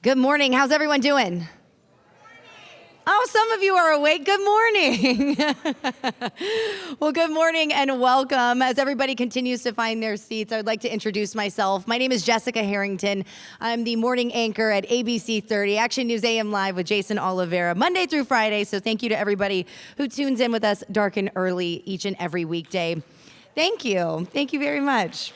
Good morning. How's everyone doing? Oh, some of you are awake. Good morning. Well, good morning and welcome. As everybody continues to find their seats, I would like to introduce myself. My name is Jessica Harrington. I'm the morning anchor at ABC 30, Action News AM Live with Jason Oliveira, Monday through Friday. So thank you to everybody who tunes in with us dark and early each and every weekday. Thank you. Thank you very much.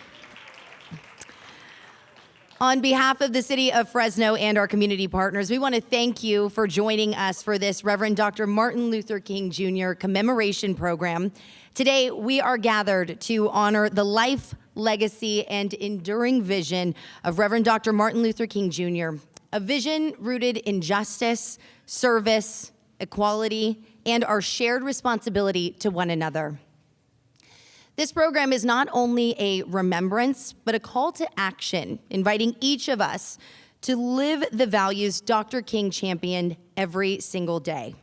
On behalf of the city of Fresno and our community partners, we want to thank you for joining us for this Reverend Dr. Martin Luther King Jr. commemoration program. Today, we are gathered to honor the life, legacy, and enduring vision of Reverend Dr. Martin Luther King Jr., a vision rooted in justice, service, equality, and our shared responsibility to one another. This program is not only a remembrance, but a call to action, inviting each of us to live the values Dr. King championed every single day.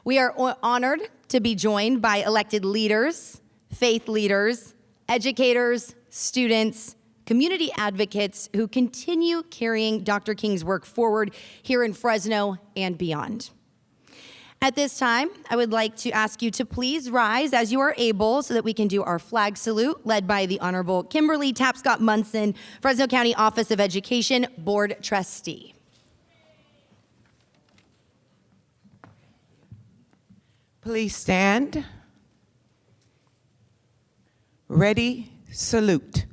We are honored to be joined by elected leaders, faith leaders, educators, students, community advocates who continue carrying Dr. King's work forward here in Fresno and beyond. At this time, I would like to ask you to please rise as you are able so that we can do our flag salute led by the Honorable Kimberly Tapscott-Munson, Fresno County Office of Education Board Trustee. Please stand. Ready, salute.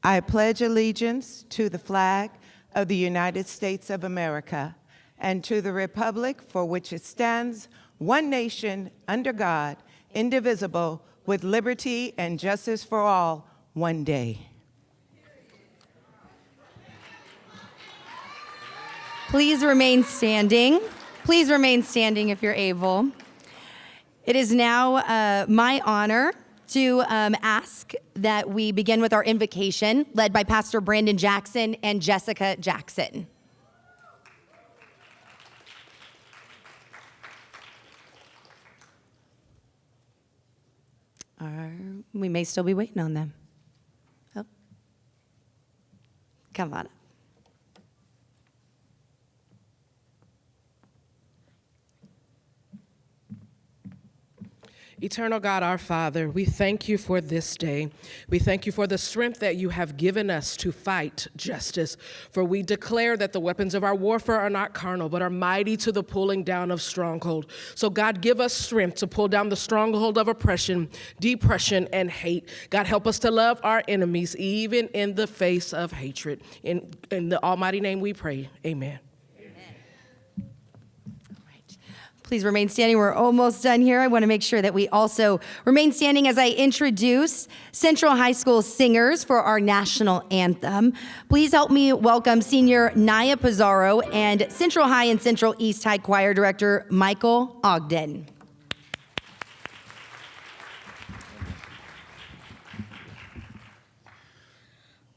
I pledge allegiance to the flag of the United States of America and to the republic for which it stands, one nation, under God, indivisible, with liberty and justice for all, one day. Please remain standing. Please remain standing if you're able. It is now my honor to ask that we begin with our invocation, led by Pastor Brandon Jackson and Jessica Jackson. We may still be waiting on them. Oh, come on up. Eternal God, our Father, we thank you for this day. We thank you for the strength that you have given us to fight justice. For we declare that the weapons of our warfare are not carnal, but are mighty to the pulling down of stronghold. So God, give us strength to pull down the stronghold of oppression, depression, and hate. God, help us to love our enemies, even in the face of hatred. In the almighty name we pray, amen. Please remain standing. We're almost done here. I want to make sure that we also remain standing as I introduce Central High School singers for our national anthem. Please help me welcome Senior Naya Pizarro and Central High and Central East High Choir Director Michael Ogden.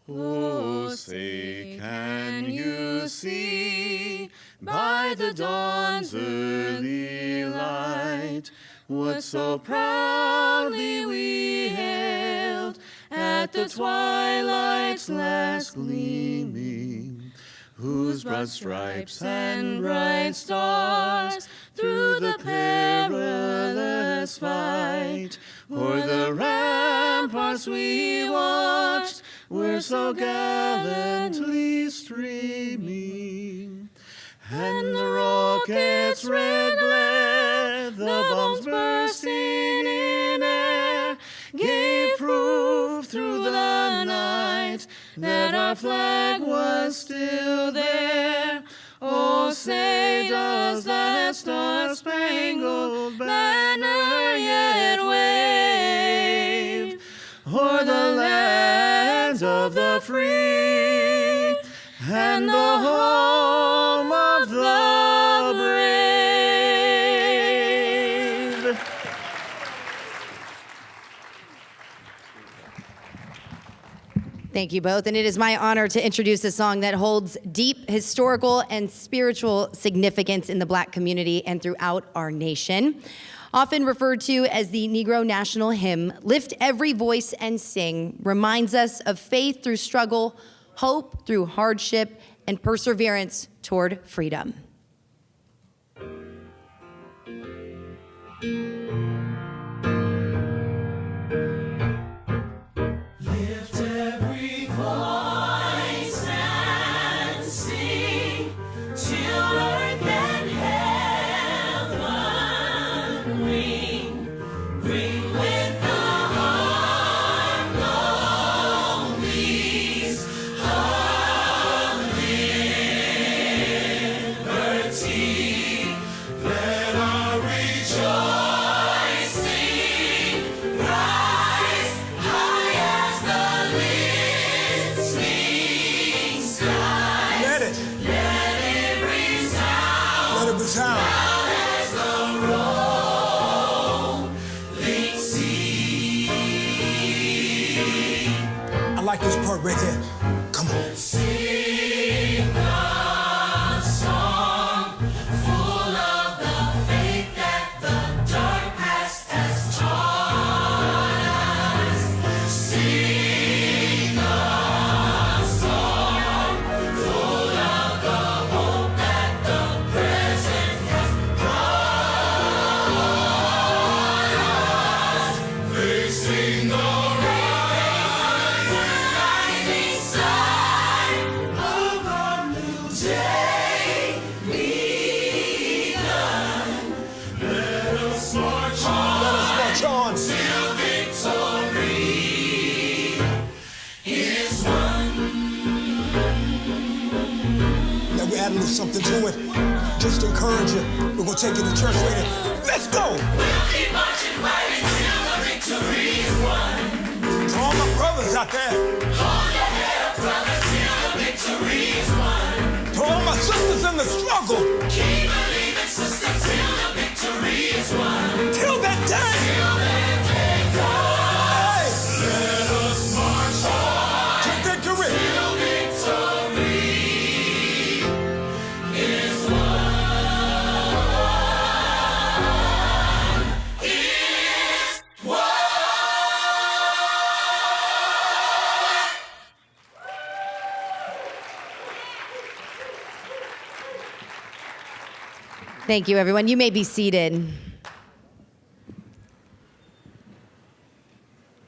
Oh, say, can you see by the dawn's early light what so proudly we hailed at the twilight's last gleaming, whose broad stripes and bright stars through the perilous fight o'er the ramparts we watched were so gallantly streaming, and the rocket's red glare, the bombs bursting in air, gave proof through the night that our flag was still there. Oh, say, does that star-spangled banner yet wave o'er the lands of the free and the home of the brave? Thank you both, and it is my honor to introduce a song that holds deep historical and spiritual significance in the Black community and throughout our nation. Often referred to as the Negro National Hymn, Lift Every Voice and Sing reminds us of faith through struggle, hope through hardship, and perseverance toward freedom. Lift every voice and sing till earth and heaven ring. Ring with the harmonies of liberty. Let our rejoicing rise high as the listening skies. Let it resound resound. as the rolling sea. I like this part right here. Come on. Sing a song full of the faith that the dark past has taught us. Sing a song full of the hope that the present has brought us. Facing the rising sun of a new day begun. Let us march on March on. till victory is won. Now we add a little something to it. Just to encourage you. We're gonna take you to church later. Let's go! We'll keep marching, fighting till the victory is won. To all my brothers out there. Hold your head up, brother, till the victory is won. To all my sisters in the struggle. Keep believing, sister, till the victory is won. Till that day. Till that day comes. Hey, Let us march on to victory. till victory is won. Is won. Thank you, everyone. You may be seated.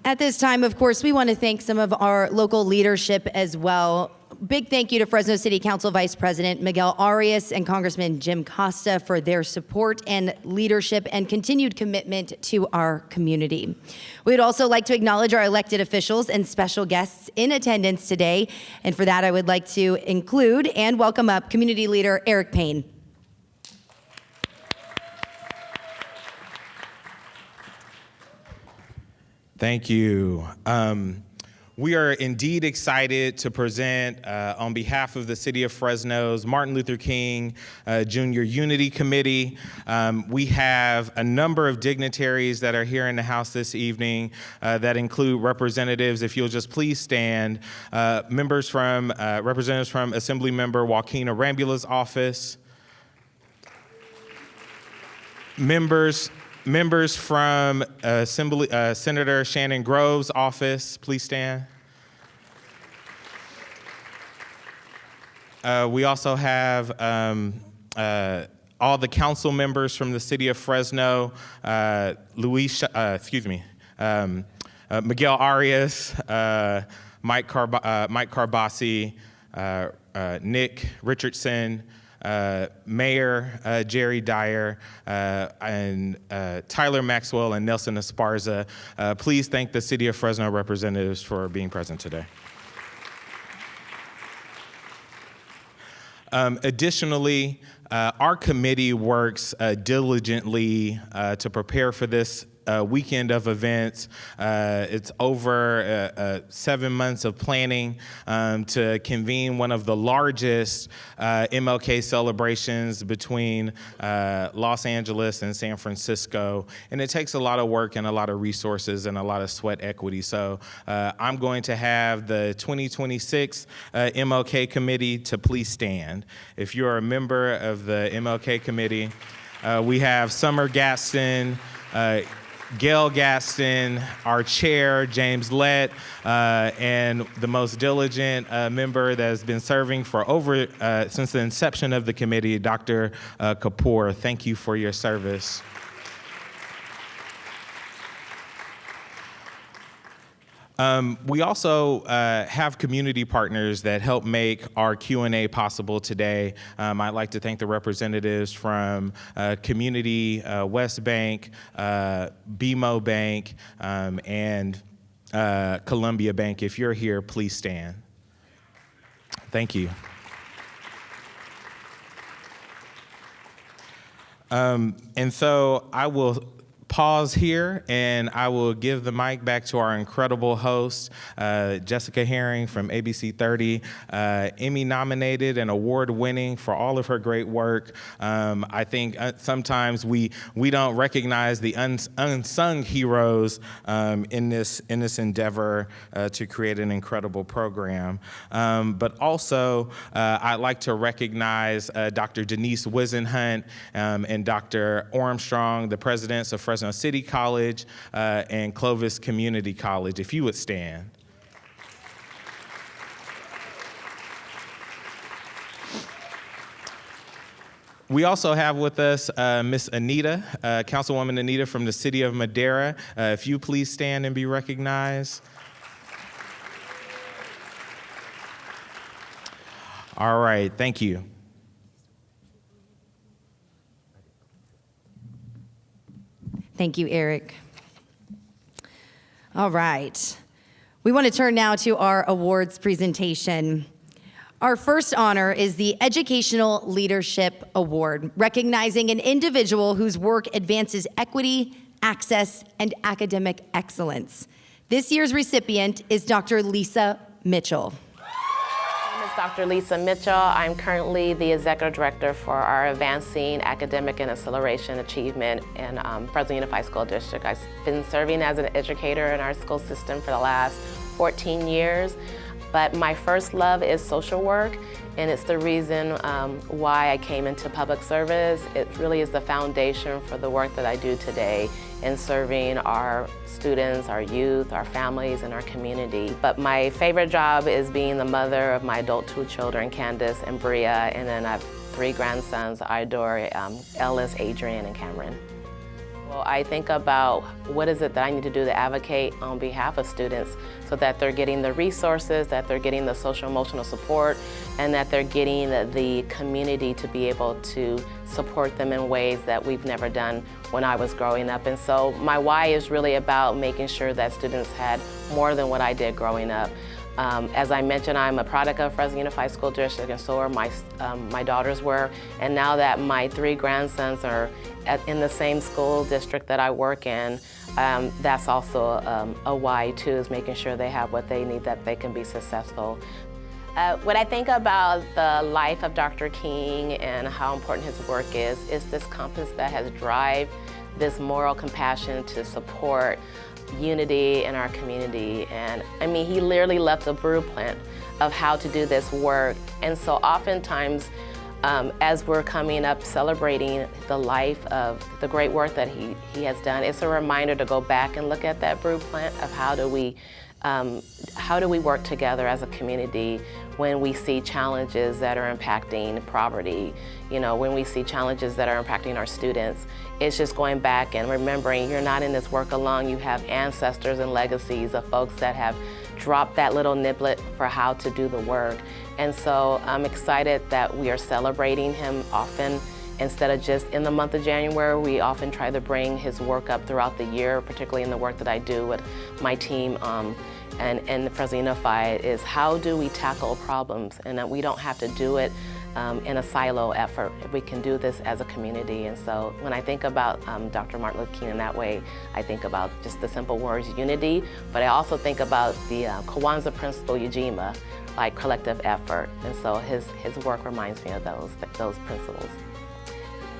At this time, of course, we want to thank some of our local leadership as well. Big thank you to Fresno City Council Vice President Miguel Arias and Congressman Jim Costa for their support and leadership and continued commitment to our community. We would also like to acknowledge our elected officials and special guests in attendance today. And for that, I would like to include and welcome up Community Leader Eric Payne. Thank you. We are indeed excited to present on behalf of the City of Fresno's Martin Luther King Jr. Unity Committee. We have a number of dignitaries that are here in the House this evening that include representatives, if you'll just please stand, representatives from Assemblymember Joaquin Arambula's office, members from Senator Shannon Grove's office, please stand. We also have all the council members from the city of Fresno, Miguel Arias, Mike Carbasi, Nick Richardson, Mayor Jerry Dyer, and Tyler Maxwell and Nelson Esparza. Please thank the City of Fresno representatives for being present today. Additionally, our committee works diligently to prepare for this weekend of events. It's over 7 months of planning to convene one of the largest MLK celebrations between Los Angeles and San Francisco. And it takes a lot of work and a lot of resources and a lot of sweat equity. So I'm going to have the 2026 MLK committee to please stand. If you're a member of the MLK committee, we have Summer Gaston, Gail Gaston, our chair, James Lett, and the most diligent member that has been serving for since the inception of the committee, Dr. Kapoor. Thank you for your service. We also have community partners that help make our Q&A possible today. I'd like to thank the representatives from Community West Bank, BMO Bank, and Columbia Bank. If you're here, please stand. Thank you. And so I will pause here, and I will give the mic back to our incredible host, Jessica Herring from ABC 30, Emmy nominated and award winning for all of her great work. I think sometimes we don't recognize the unsung heroes in this endeavor to create an incredible program. But also, I'd like to recognize Dr. Denise Wisenhunt and Dr. Armstrong, the presidents of Fresno City College and Clovis Community College. If you would stand. We also have with us Miss Anita, Councilwoman Anita from the city of Madera. If you please stand and be recognized. All right, thank you. Thank you, Eric. All right. We want to turn now to our awards presentation. Our first honor is the Educational Leadership Award, recognizing an individual whose work advances equity, access, and academic excellence. This year's recipient is Dr. Lisa Mitchell. My name is Dr. Lisa Mitchell. I'm currently the Executive Director for our Advancing Academic and Acceleration Achievement in Fresno Unified School District. I've been serving as an educator in our school system for the last 14 years, but my first love is social work, and it's the reason why I came into public service. It really is the foundation for the work that I do today in serving our students, our youth, our families, and our community. But my favorite job is being the mother of my adult 2 children, Candace and Bria, and then I have 3 grandsons, Idor, Ellis, Adrian, and Cameron. Well, I think about what is it that I need to do to advocate on behalf of students so that they're getting the resources, that they're getting the social emotional support, and that they're getting the community to be able to support them in ways that we've never done when I was growing up. And so my why is really about making sure that students had more than what I did growing up. As I mentioned, I'm a product of Fresno Unified School District, and so are my daughters were. And now that my 3 grandsons are in the same school district that I work in, that's also a why too, is making sure they have what they need, that they can be successful. When I think about the life of Dr. King and how important his work is this compass that has drive, this moral compassion to support unity in our community. And I mean, he literally left a blueprint of how to do this work. And so oftentimes, as we're coming up celebrating the life of the great work that he has done, it's a reminder to go back and look at that blueprint of how do we work together as a community when we see challenges that are impacting poverty, when we see challenges that are impacting our students. It's just going back and remembering you're not in this work alone. You have ancestors and legacies of folks that have dropped that little niblet for how to do the work. And so I'm excited that we are celebrating him often. Instead of just in the month of January, we often try to bring his work up throughout the year, particularly in the work that I do with my team and Fresno Unified, is how do we tackle problems, and that we don't have to do it in a silo effort. We can do this as a community. And so when I think about Dr. Martin Luther King in that way, I think about just the simple words unity, but I also think about the Kwanzaa principle, Ujima, like collective effort. And so his work reminds me of those principles.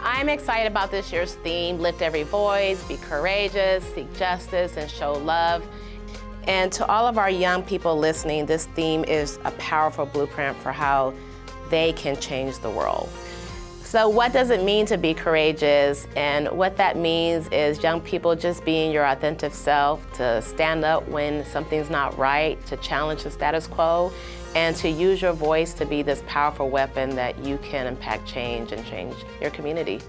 I'm excited about this year's theme, Lift Every Voice, Be Courageous, Seek Justice, and Show Love. And to all of our young people listening, this theme is a powerful blueprint for how they can change the world. So what does it mean to be courageous? And what that means is young people just being your authentic self, to stand up when something's not right, to challenge the status quo, and to use your voice to be this powerful weapon that you can impact change and change your community.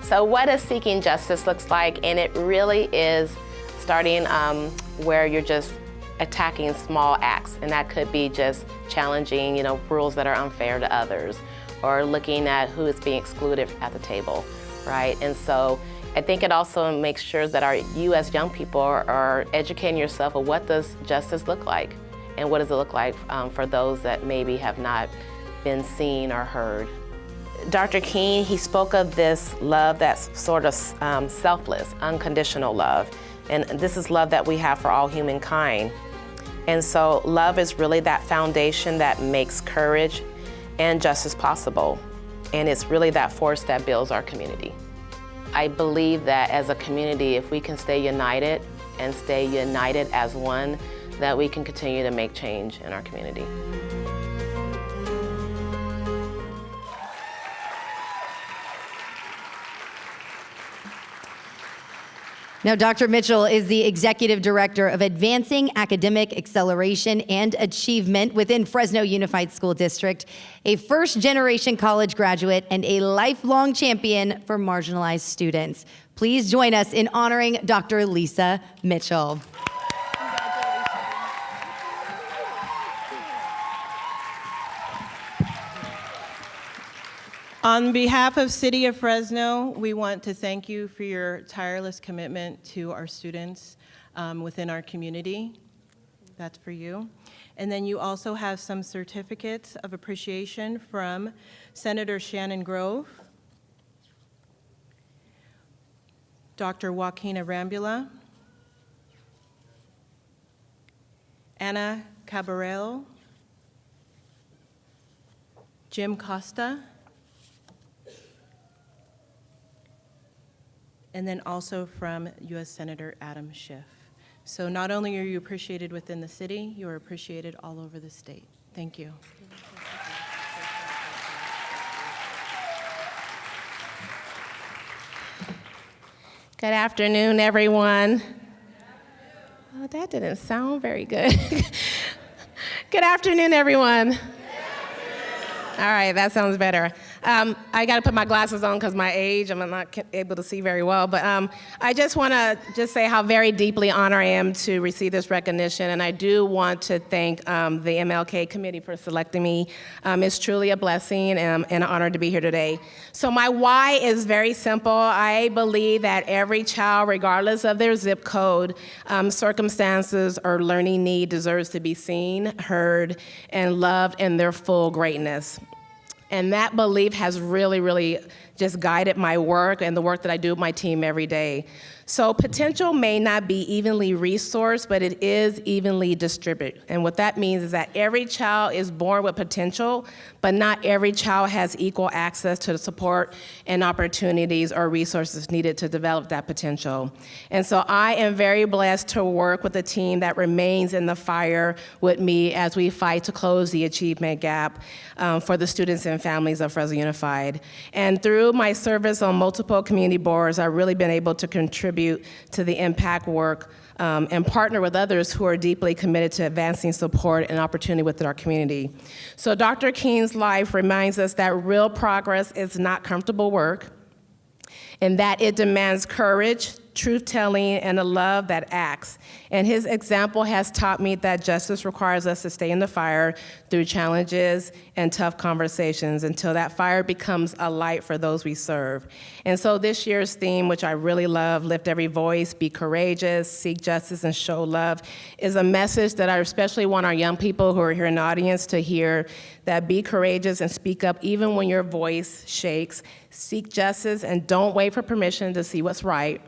So what does seeking justice looks like? And it really is starting where you're just attacking small acts, and that could be just challenging, rules that are unfair to others, or looking at who is being excluded at the table, right? And so I think it also makes sure that you as young people are educating yourself of what does justice look like, and what does it look like for those that maybe have not been seen or heard. Dr. King, he spoke of this love that's sort of selfless, unconditional love. And this is love that we have for all humankind. And so love is really that foundation that makes courage and justice possible. And it's really that force that builds our community. I believe that as a community, if we can stay united and stay united as one, that we can continue to make change in our community. Now, Dr. Mitchell is the Executive Director of Advancing Academic Acceleration and Achievement within Fresno Unified School District, a first-generation college graduate, and a lifelong champion for marginalized students. Please join us in honoring Dr. Lisa Mitchell. On behalf of City of Fresno, we want to thank you for your tireless commitment to our students within our community. That's for you. And then you also have some certificates of appreciation from Senator Shannon Grove, Dr. Joaquina Rambula, Anna Caballero, Jim Costa, and then also from U.S. Senator Adam Schiff. So not only are you appreciated within the city, you are appreciated all over the state. Thank you. Good afternoon, everyone. Oh, that didn't sound very good. Good afternoon, everyone. All right, that sounds better. I got to put my glasses on because my age, I'm not able to see very well. But I just want to just say how very deeply honored I am to receive this recognition. And I do want to thank the MLK committee for selecting me. It's truly a blessing and an honor to be here today. So my why is very simple. I believe that every child, regardless of their zip code, circumstances, or learning need, deserves to be seen, heard, and loved in their full greatness. And that belief has really, really just guided my work and the work that I do with my team every day. So potential may not be evenly resourced, but it is evenly distributed. And what that means is that every child is born with potential, but not every child has equal access to the support and opportunities or resources needed to develop that potential. And so I am very blessed to work with a team that remains in the fire with me as we fight to close the achievement gap for the students and families of Fresno Unified. And through my service on multiple community boards, I've really been able to contribute to the impact work and partner with others who are deeply committed to advancing support and opportunity within our community. So Dr. King's life reminds us that real progress is not comfortable work, and that it demands courage, truth-telling, and a love that acts. And his example has taught me that justice requires us to stay in the fire through challenges and tough conversations until that fire becomes a light for those we serve. And so this year's theme, which I really love, Lift Every Voice, Be Courageous, Seek Justice, and Show Love, is a message that I especially want our young people who are here in the audience to hear, that be courageous and speak up even when your voice shakes. Seek justice and don't wait for permission to see what's right.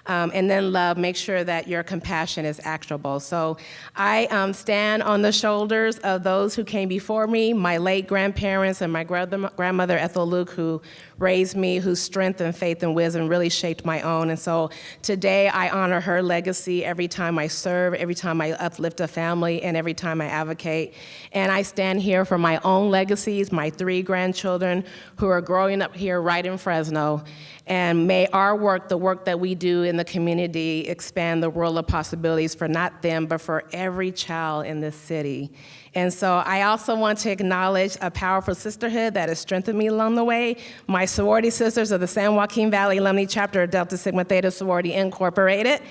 And then love, make sure that your compassion is actionable. So I stand on the shoulders of those who came before me, my late grandparents and my grandmother, Ethel Luke, who raised me, whose strength and faith and wisdom really shaped my own. And so today I honor her legacy every time I serve, every time I uplift a family, and every time I advocate. And I stand here for my own legacies, my 3 grandchildren who are growing up here right in Fresno. And may our work, the work that we do in the community, expand the world of possibilities for not them, but for every child in this city. And so I also want to acknowledge a powerful sisterhood that has strengthened me along the way. My sorority sisters of the San Joaquin Valley Alumni Chapter of Delta Sigma Theta Sorority Incorporated.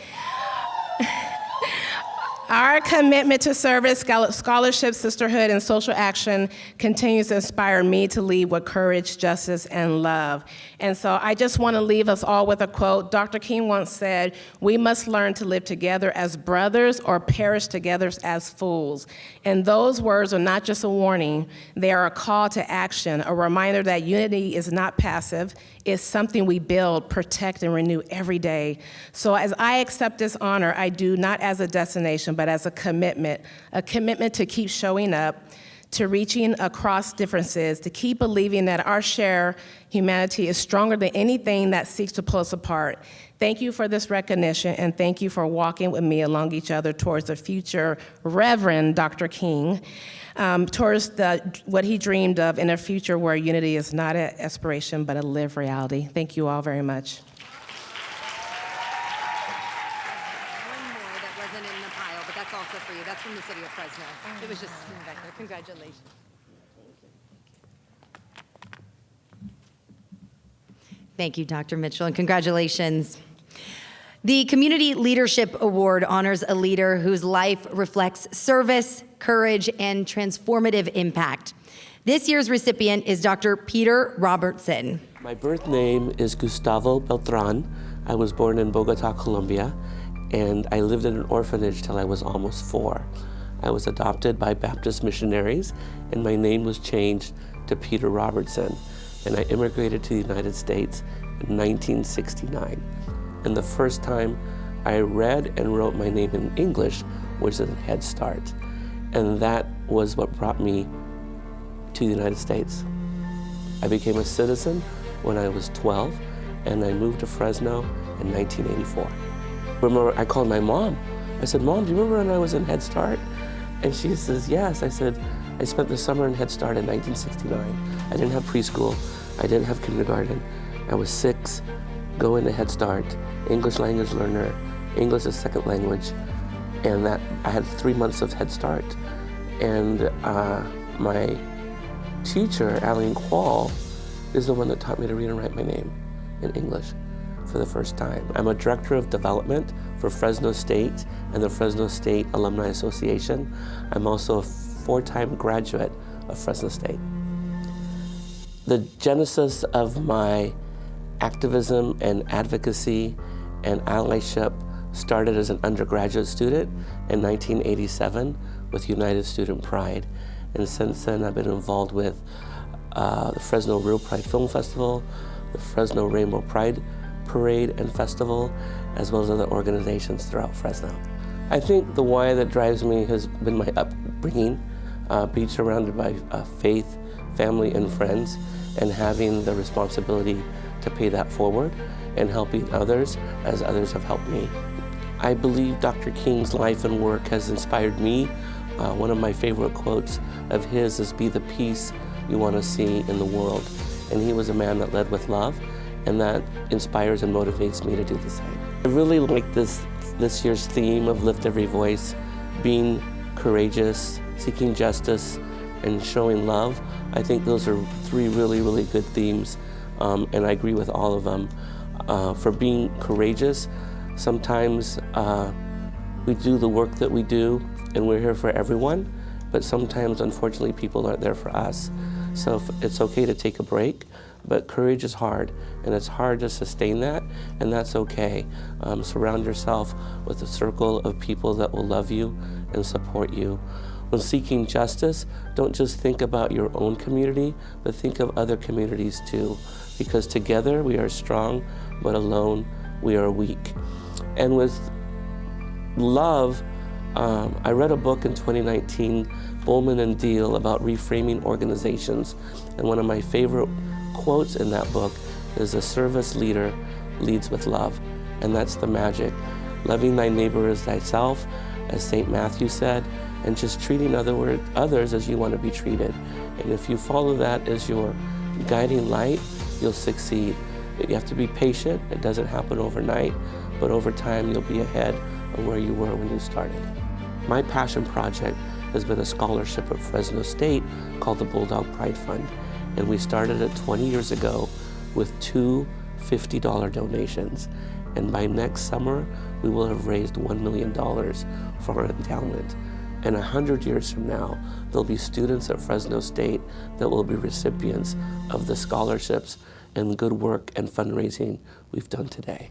Our commitment to service, scholarship, sisterhood, and social action continues to inspire me to lead with courage, justice, and love. And so I just want to leave us all with a quote. Dr. King once said, "We must learn to live together as brothers or perish together as fools." And those words are not just a warning, they are a call to action, a reminder that unity is not passive, it's something we build, protect, and renew every day. So as I accept this honor, I do not as a destination, but as a commitment to keep showing up, to reaching across differences, to keep believing that our shared humanity is stronger than anything that seeks to pull us apart. Thank you for this recognition, and thank you for walking with me along each other towards the future Reverend Dr. King, towards what he dreamed of in a future where unity is not an aspiration, but a lived reality. Thank you all very much. That's also for you. That's from the city of Fresno. It was just back there. Congratulations. Thank you, Dr. Mitchell, and congratulations. The Community Leadership Award honors a leader whose life reflects service, courage, and transformative impact. This year's recipient is Dr. Peter Robertson. My birth name is Gustavo Beltran. I was born in Bogota, Colombia, and I lived in an orphanage till I was almost 4. I was adopted by Baptist missionaries, and my name was changed to Peter Robertson, and I immigrated to the United States in 1969. And the first time I read and wrote my name in English was in Head Start, and that was what brought me to the United States. I became a citizen when I was 12, and I moved to Fresno in 1984. Remember, I called my mom. I said, "Mom, do you remember when I was in Head Start?" And she says, "Yes." I said, "I spent the summer in Head Start in 1969. I didn't have preschool. I didn't have kindergarten. I was 6, going to Head Start, English language learner, English as second language, and that I had 3 months of Head Start. And my teacher, Aline Quall, is the one that taught me to read and write my name in English for the first time. I'm a director of development for Fresno State and the Fresno State Alumni Association. I'm also a 4-time graduate of Fresno State. The genesis of my activism and advocacy and allyship started as an undergraduate student in 1987 with United Student Pride. And since then, I've been involved with the Fresno Real Pride Film Festival, the Fresno Rainbow Pride Parade and Festival, as well as other organizations throughout Fresno. I think the why that drives me has been my upbringing, being surrounded by faith, family, and friends, and having the responsibility to pay that forward and helping others as others have helped me. I believe Dr. King's life and work has inspired me. One of my favorite quotes of his is, "Be the peace you want to see in the world." And he was a man that led with love, and that inspires and motivates me to do the same. I really like this year's theme of Lift Every Voice, being courageous, seeking justice, and showing love. I think those are 3 really, really good themes, and I agree with all of them. For being courageous, sometimes we do the work that we do, and we're here for everyone, but sometimes, unfortunately, people aren't there for us. So it's okay to take a break, but courage is hard, and it's hard to sustain that, and that's okay. Surround yourself with a circle of people that will love you and support you. When seeking justice, don't just think about your own community, but think of other communities too, because together we are strong, but alone we are weak. And with love, I read a book in 2019, Bowman and Deal, about reframing organizations. And one of my favorite quotes in that book is, "A service leader leads with love." And that's the magic. Loving thy neighbor as thyself, as St. Matthew said, and just treating others as you want to be treated. And if you follow that as your guiding light, you'll succeed. You have to be patient. It doesn't happen overnight, but over time you'll be ahead of where you were when you started. My passion project has been a scholarship at Fresno State called the Bulldog Pride Fund. And we started it 20 years ago with 2 $50 donations. And by next summer, we will have raised $1 million for our endowment. And 100 years from now, there'll be students at Fresno State that will be recipients of the scholarships and good work and fundraising we've done today.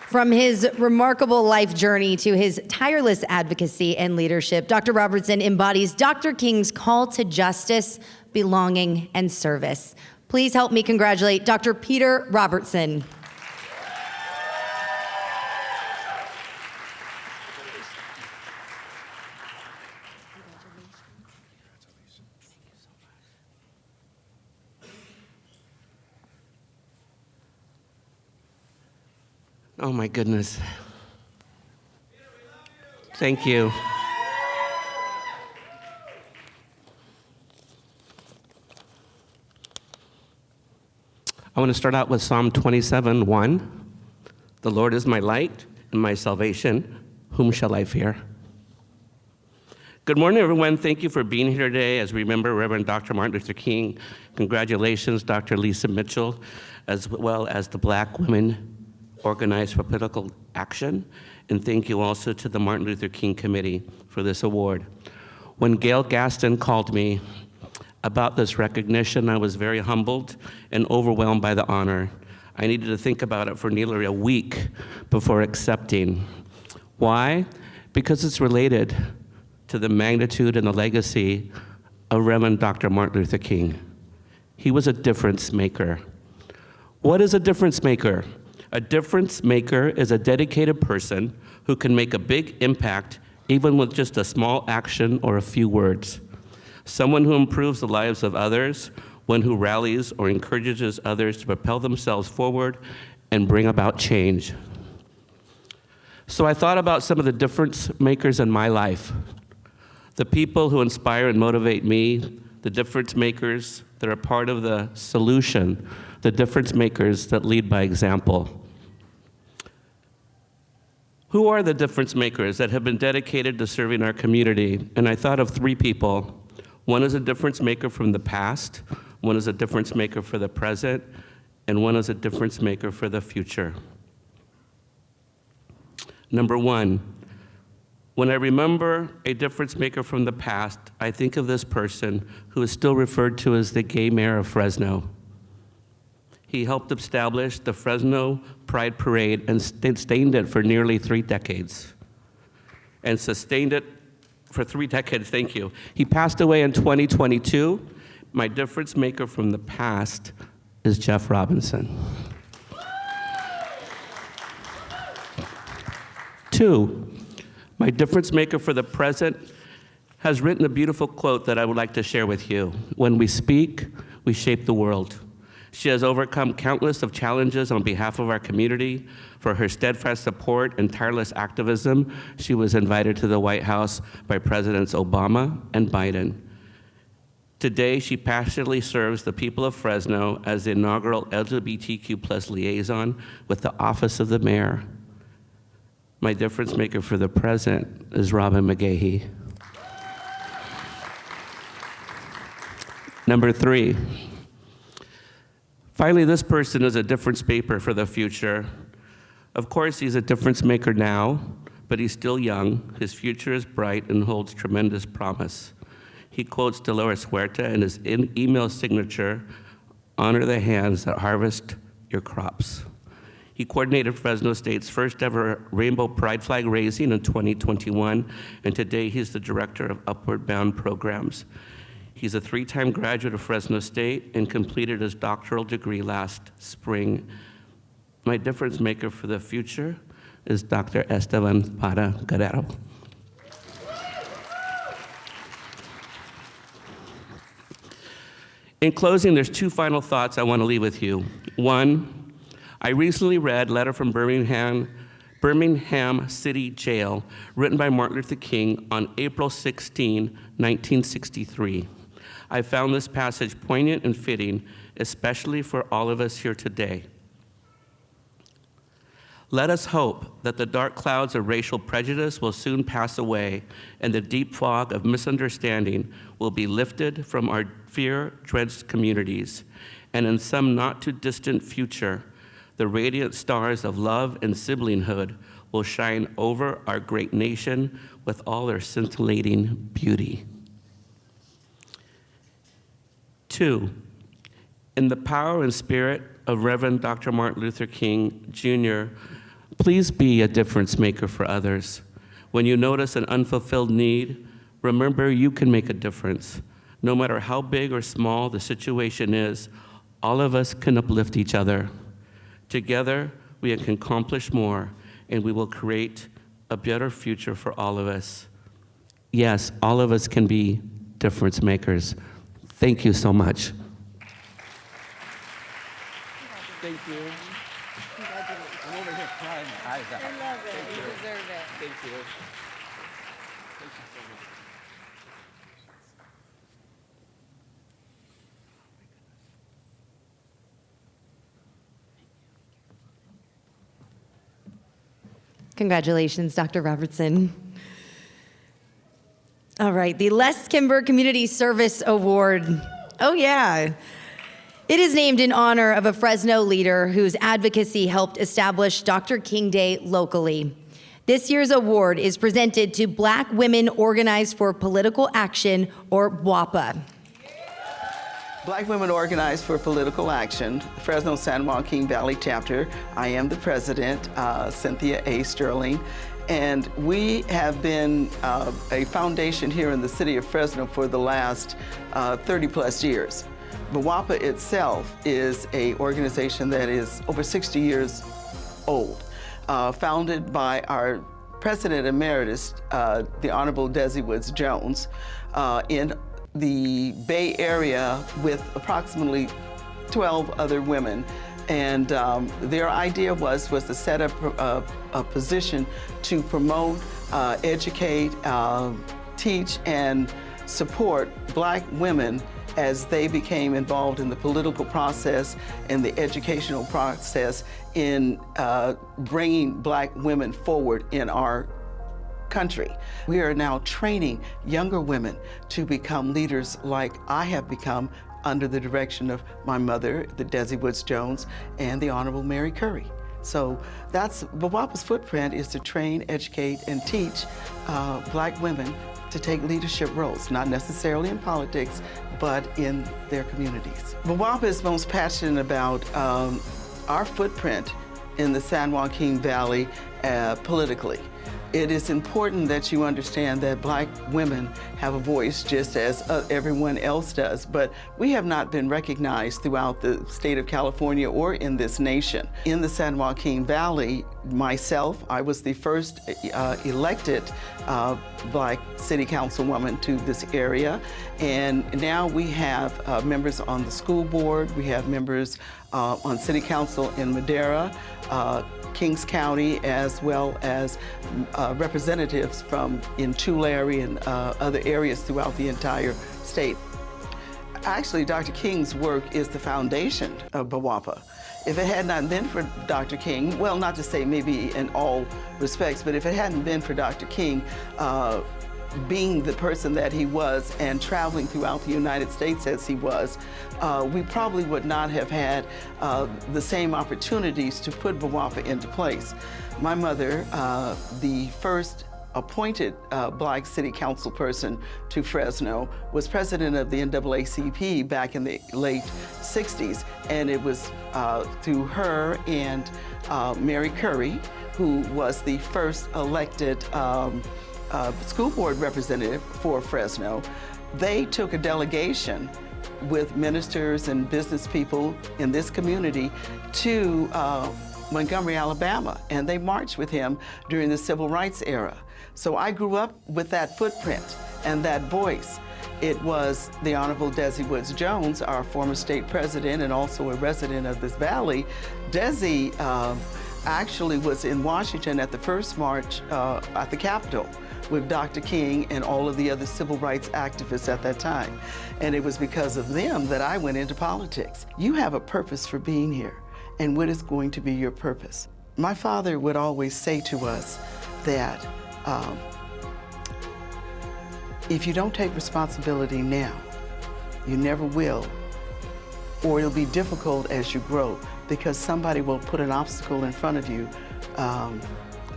From his remarkable life journey to his tireless advocacy and leadership, Dr. Robertson embodies Dr. King's call to justice, belonging, and service. Please help me congratulate Dr. Peter Robertson. Oh my goodness. Thank you. I want to start out with Psalm 27:1. The Lord is my light and my salvation. Whom shall I fear? Good morning, everyone. Thank you for being here today as we remember Reverend Dr. Martin Luther King. Congratulations, Dr. Lisa Mitchell, as well as the Black Women Organized for Political Action, and thank you also to the Martin Luther King Committee for this award. When Gail Gaston called me about this recognition, I was very humbled and overwhelmed by the honor. I needed to think about it for nearly a week before accepting. Why? Because it's related to the magnitude and the legacy of Reverend Dr. Martin Luther King. He was a difference maker. What is a difference maker? A difference maker is a dedicated person who can make a big impact even with just a small action or a few words. Someone who improves the lives of others, one who rallies or encourages others to propel themselves forward and bring about change. So I thought about some of the difference makers in my life, the people who inspire and motivate me, the difference makers that are part of the solution, the difference makers that lead by example. Who are the difference makers that have been dedicated to serving our community? And I thought of 3 people. One is a difference maker from the past, one is a difference maker for the present, and one is a difference maker for the future. Number 1, when I remember a difference maker from the past, I think of this person who is still referred to as the gay mayor of Fresno. He helped establish the Fresno Pride Parade and sustained it for nearly 3 decades. And sustained it for 3 decades, thank you. He passed away in 2022. My difference maker from the past is Jeff Robinson. 2, my difference maker for the present has written a beautiful quote that I would like to share with you. When we speak, we shape the world. She has overcome countless of challenges on behalf of our community. For her steadfast support and tireless activism, she was invited to the White House by Presidents Obama and Biden. Today, she passionately serves the people of Fresno as the inaugural LGBTQ+ liaison with the Office of the Mayor. My difference maker for the present is Robin McGahee. Number 3. Finally, this person is a difference maker for the future. Of course, he's a difference maker now, but he's still young. His future is bright and holds tremendous promise. He quotes Dolores Huerta in his email signature, "Honor the hands that harvest your crops." He coordinated Fresno State's first ever Rainbow Pride flag raising in 2021, and today he's the director of Upward Bound Programs. He's a 3-time graduate of Fresno State and completed his doctoral degree last spring. My difference maker for the future is Dr. Esteban Para Guerrero. In closing, there's 2 final thoughts I want to leave with you. 1, I recently read Letter from Birmingham Birmingham City Jail, written by Martin Luther King on April 16, 1963. I found this passage poignant and fitting, especially for all of us here today. Let us hope that the dark clouds of racial prejudice will soon pass away and the deep fog of misunderstanding will be lifted from our fear-drenched communities. And in some not too distant future, the radiant stars of love and siblinghood will shine over our great nation with all their scintillating beauty. 2, in the power and spirit of Reverend Dr. Martin Luther King Jr., please be a difference maker for others. When you notice an unfulfilled need, remember you can make a difference. No matter how big or small the situation is, all of us can uplift each other. Together, we can accomplish more, and we will create a better future for all of us. Yes, all of us can be difference makers. Thank you so much. Thank you. I'm over here crying my eyes out. I love it. You deserve it. Thank you. Thank you so much. Congratulations, Dr. Robertson. All right, the Les Kimber Community Service Award. Oh, yeah. It is named in honor of a Fresno leader whose advocacy helped establish Dr. King Day locally. This year's award is presented to Black Women Organized for Political Action, or WAPA. Black Women Organized for Political Action, Fresno San Joaquin Valley Chapter. I am the president, Cynthia A. Sterling, and we have been a foundation here in the city of Fresno for the last 30 plus years. The WAPA itself is an organization that is over 60 years old, founded by our President Emeritus, the Honorable Desi Woods Jones, in the Bay Area with approximately 12 other women. And their idea was to set up a position to promote, educate, teach, and support Black women as they became involved in the political process and the educational process in bringing Black women forward in our country. We are now training younger women to become leaders like I have become under the direction of my mother, the Desi Woods Jones, and the Honorable Mary Curry. So that's, WAPA's footprint is to train, educate, and teach Black women to take leadership roles, not necessarily in politics, but in their communities. WAPA is most passionate about our footprint in the San Joaquin Valley politically. It is important that you understand that Black women have a voice just as everyone else does, but we have not been recognized throughout the state of California or in this nation. In the San Joaquin Valley, myself, I was the first elected Black city councilwoman to this area, and now we have members on the school board, we have members on city council in Madera, Kings County, as well as representatives from in Tulare and other areas throughout the entire state. Actually, Dr. King's work is the foundation of BWAPA. If it had not been for Dr. King, well, not to say maybe in all respects, but if it hadn't been for Dr. King being the person that he was and traveling throughout the United States as he was, we probably would not have had the same opportunities to put BWAPA into place. My mother, the first appointed Black city council person to Fresno, was president of the NAACP back in the late 60s, and it was through her and Mary Curry, who was the first elected school board representative for Fresno. They took a delegation with ministers and business people in this community to Montgomery, Alabama, and they marched with him during the civil rights era. So I grew up with that footprint and that voice. It was the Honorable Desi Woods Jones, our former state president and also a resident of this valley. Desi actually was in Washington at the first march at the Capitol with Dr. King and all of the other civil rights activists at that time. And it was because of them that I went into politics. You have a purpose for being here, and what is going to be your purpose? My father would always say to us that if you don't take responsibility now, you never will, or it'll be difficult as you grow because somebody will put an obstacle in front of you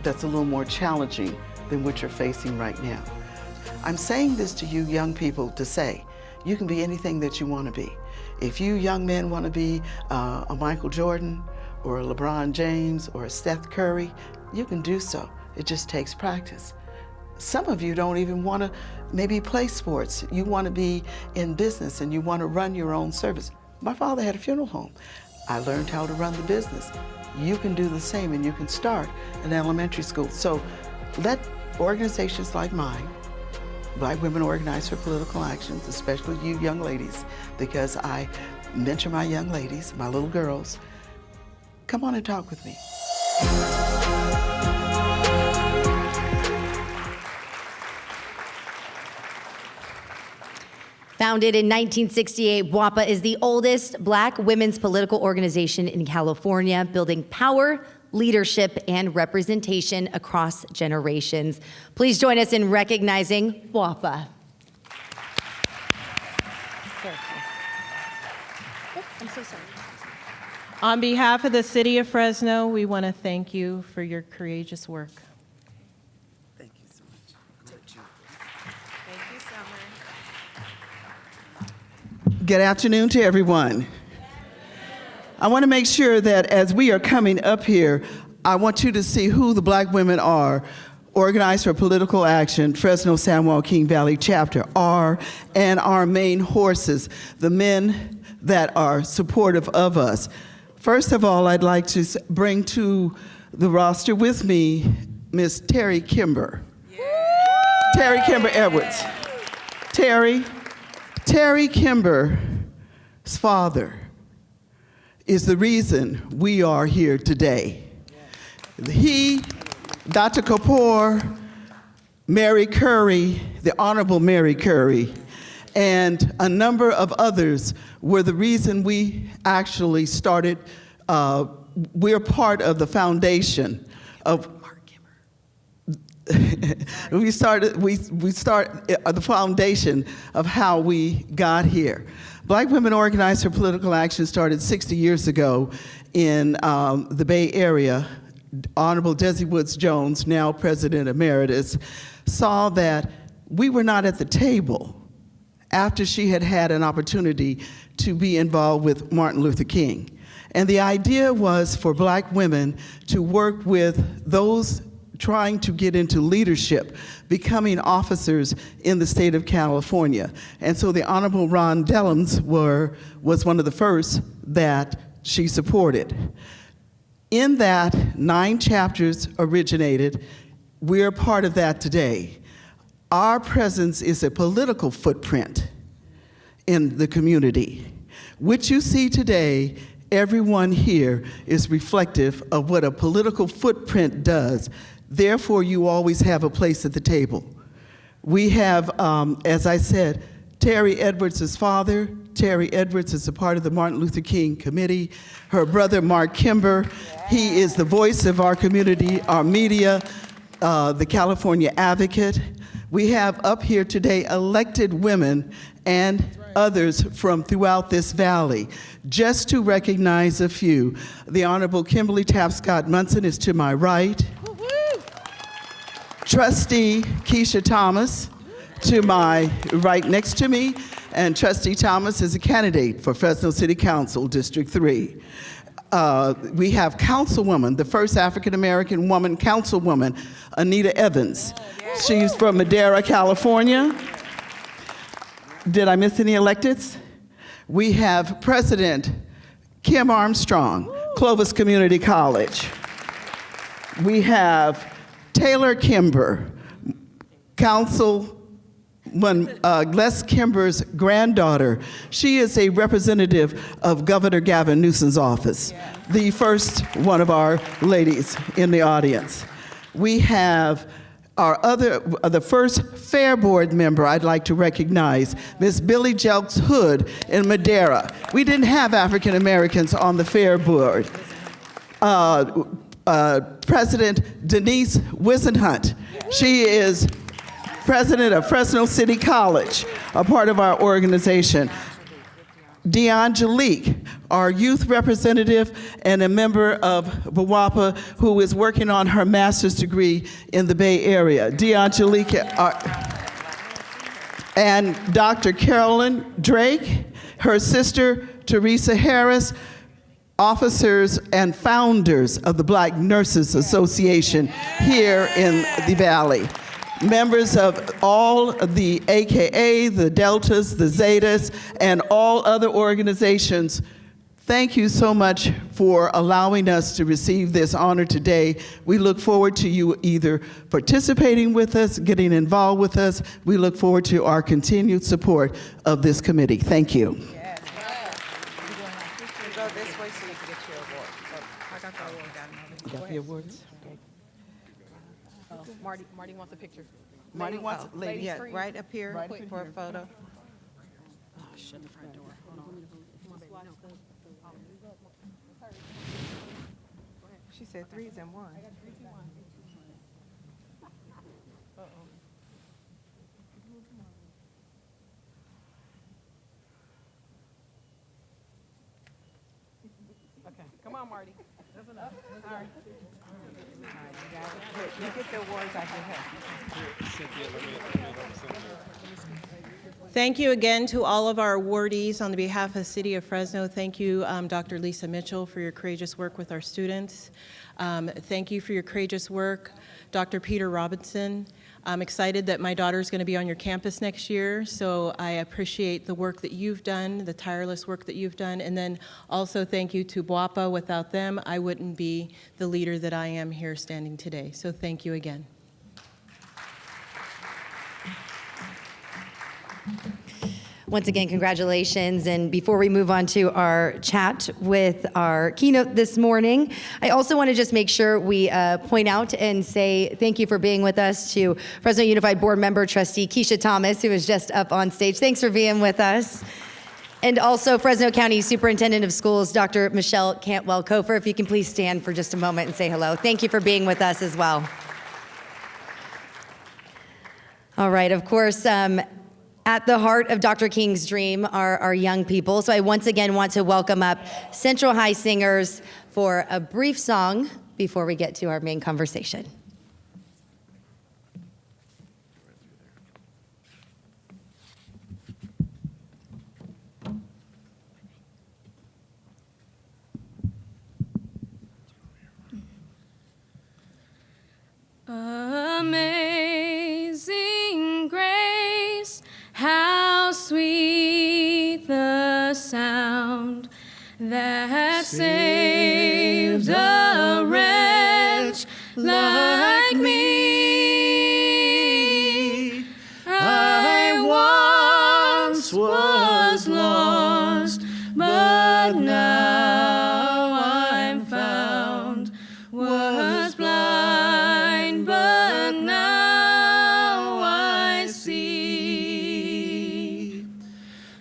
that's a little more challenging than what you're facing right now. I'm saying this to you young people to say, you can be anything that you want to be. If you young men want to be a Michael Jordan or a LeBron James or a Steph Curry, you can do so. It just takes practice. Some of you don't even want to maybe play sports. You want to be in business and you want to run your own service. My father had a funeral home. I learned how to run the business. You can do the same, and you can start in elementary school. So let organizations like mine, Black Women Organize for Political Actions, especially you young ladies, because I mentor my young ladies, my little girls, come on and talk with me. Founded in 1968, WAPA is the oldest Black women's political organization in California, building power, leadership, and representation across generations. Please join us in recognizing WAPA. I'm so sorry. On behalf of the City of Fresno, we want to thank you for your courageous work. Thank you so much. Thank you, Summer. Good afternoon to everyone. I want to make sure that as we are coming up here, I want you to see who the Black women are. Organized for Political Action, Fresno San Joaquin Valley Chapter are, and our main horses, the men that are supportive of us. First of all, I'd like to bring to the roster with me Miss Terry Kimber. Terry Kimber Edwards. Terry Kimber's father is the reason we are here today. He, Dr. Kapoor, Mary Curry, the Honorable Mary Curry, and a number of others were the reason we actually started, we're part of the foundation of we start the foundation of how we got here. Black Women Organized for Political Action started 60 years ago in the Bay Area. Honorable Desi Woods Jones, now President Emeritus, saw that we were not at the table after she had had an opportunity to be involved with Martin Luther King. And the idea was for Black women to work with those trying to get into leadership, becoming officers in the state of California. And so the Honorable Ron Dellums was one of the first that she supported. In that, 9 chapters originated. We're part of that today. Our presence is a political footprint in the community. What you see today, everyone here is reflective of what a political footprint does. Therefore, you always have a place at the table. We have, as I said, Terry Edwards' father. Terry Edwards is a part of the Martin Luther King Committee. Her brother, Mark Kimber, he is the voice of our community, our media, the California Advocate. We have up here today elected women and others from throughout this valley. Just to recognize a few, the Honorable Kimberly Tapscott Munson is to my right. Trustee Keisha Thomas to my right next to me, and Trustee Thomas is a candidate for Fresno City Council, District 3. We have Councilwoman, the first African-American woman councilwoman, Anita Evans. She's from Madera, California. Did I miss any electeds? We have President Kim Armstrong, Clovis Community College. We have Taylor Kimber, Councilwoman Les Kimber's granddaughter. She is a representative of Governor Gavin Newsom's office, the first one of our ladies in the audience. We have the first Fair Board member I'd like to recognize, Ms. Billy Jelks Hood in Madera. We didn't have African Americans on the Fair Board. President Denise Wisenhunt. She is president of Fresno City College, a part of our organization. DeAngelique, our youth representative and a member of BWAPA, who is working on her master's degree in the Bay Area. DeAngelique, and Dr. Carolyn Drake, her sister Teresa Harris, officers and founders of the Black Nurses Association here in the Valley. Members of all the AKA, the Deltas, the Zetas, and all other organizations, thank you so much for allowing us to receive this honor today. We look forward to you either participating with us, getting involved with us. We look forward to our continued support of this committee. Thank you. Got the awards? Marty wants a picture. Marty wants, lady, yeah, right up here for a photo. Oh, shut the front door. Hold on. She said 3s and 1. Okay, come on, Marty. That's enough. All right. You get the awards out your head. Thank you again to all of our awardees on behalf of the City of Fresno. Thank you, Dr. Lisa Mitchell, for your courageous work with our students. Thank you for your courageous work, Dr. Peter Robinson. I'm excited that my daughter is going to be on your campus next year, so I appreciate the work that you've done, the tireless work that you've done, and then also thank you to BWAPA. Without them, I wouldn't be the leader that I am here standing today, so thank you again. Once again, congratulations. And before we move on to our chat with our keynote this morning, I also want to just make sure we point out and say thank you for being with us to Fresno Unified Board Member Trustee Keisha Thomas, who is just up on stage. Thanks for being with us. And also Fresno County Superintendent of Schools, Dr. Michelle Cantwell-Kofer, if you can please stand for just a moment and say hello. Thank you for being with us as well. All right, of course, at the heart of Dr. King's dream are our young people. So I once again want to welcome up Central High Singers for a brief song before we get to our main conversation. Amazing grace, how sweet the sound that saved a wretch like me. I once was lost, but now I'm found. Was blind, but now I see.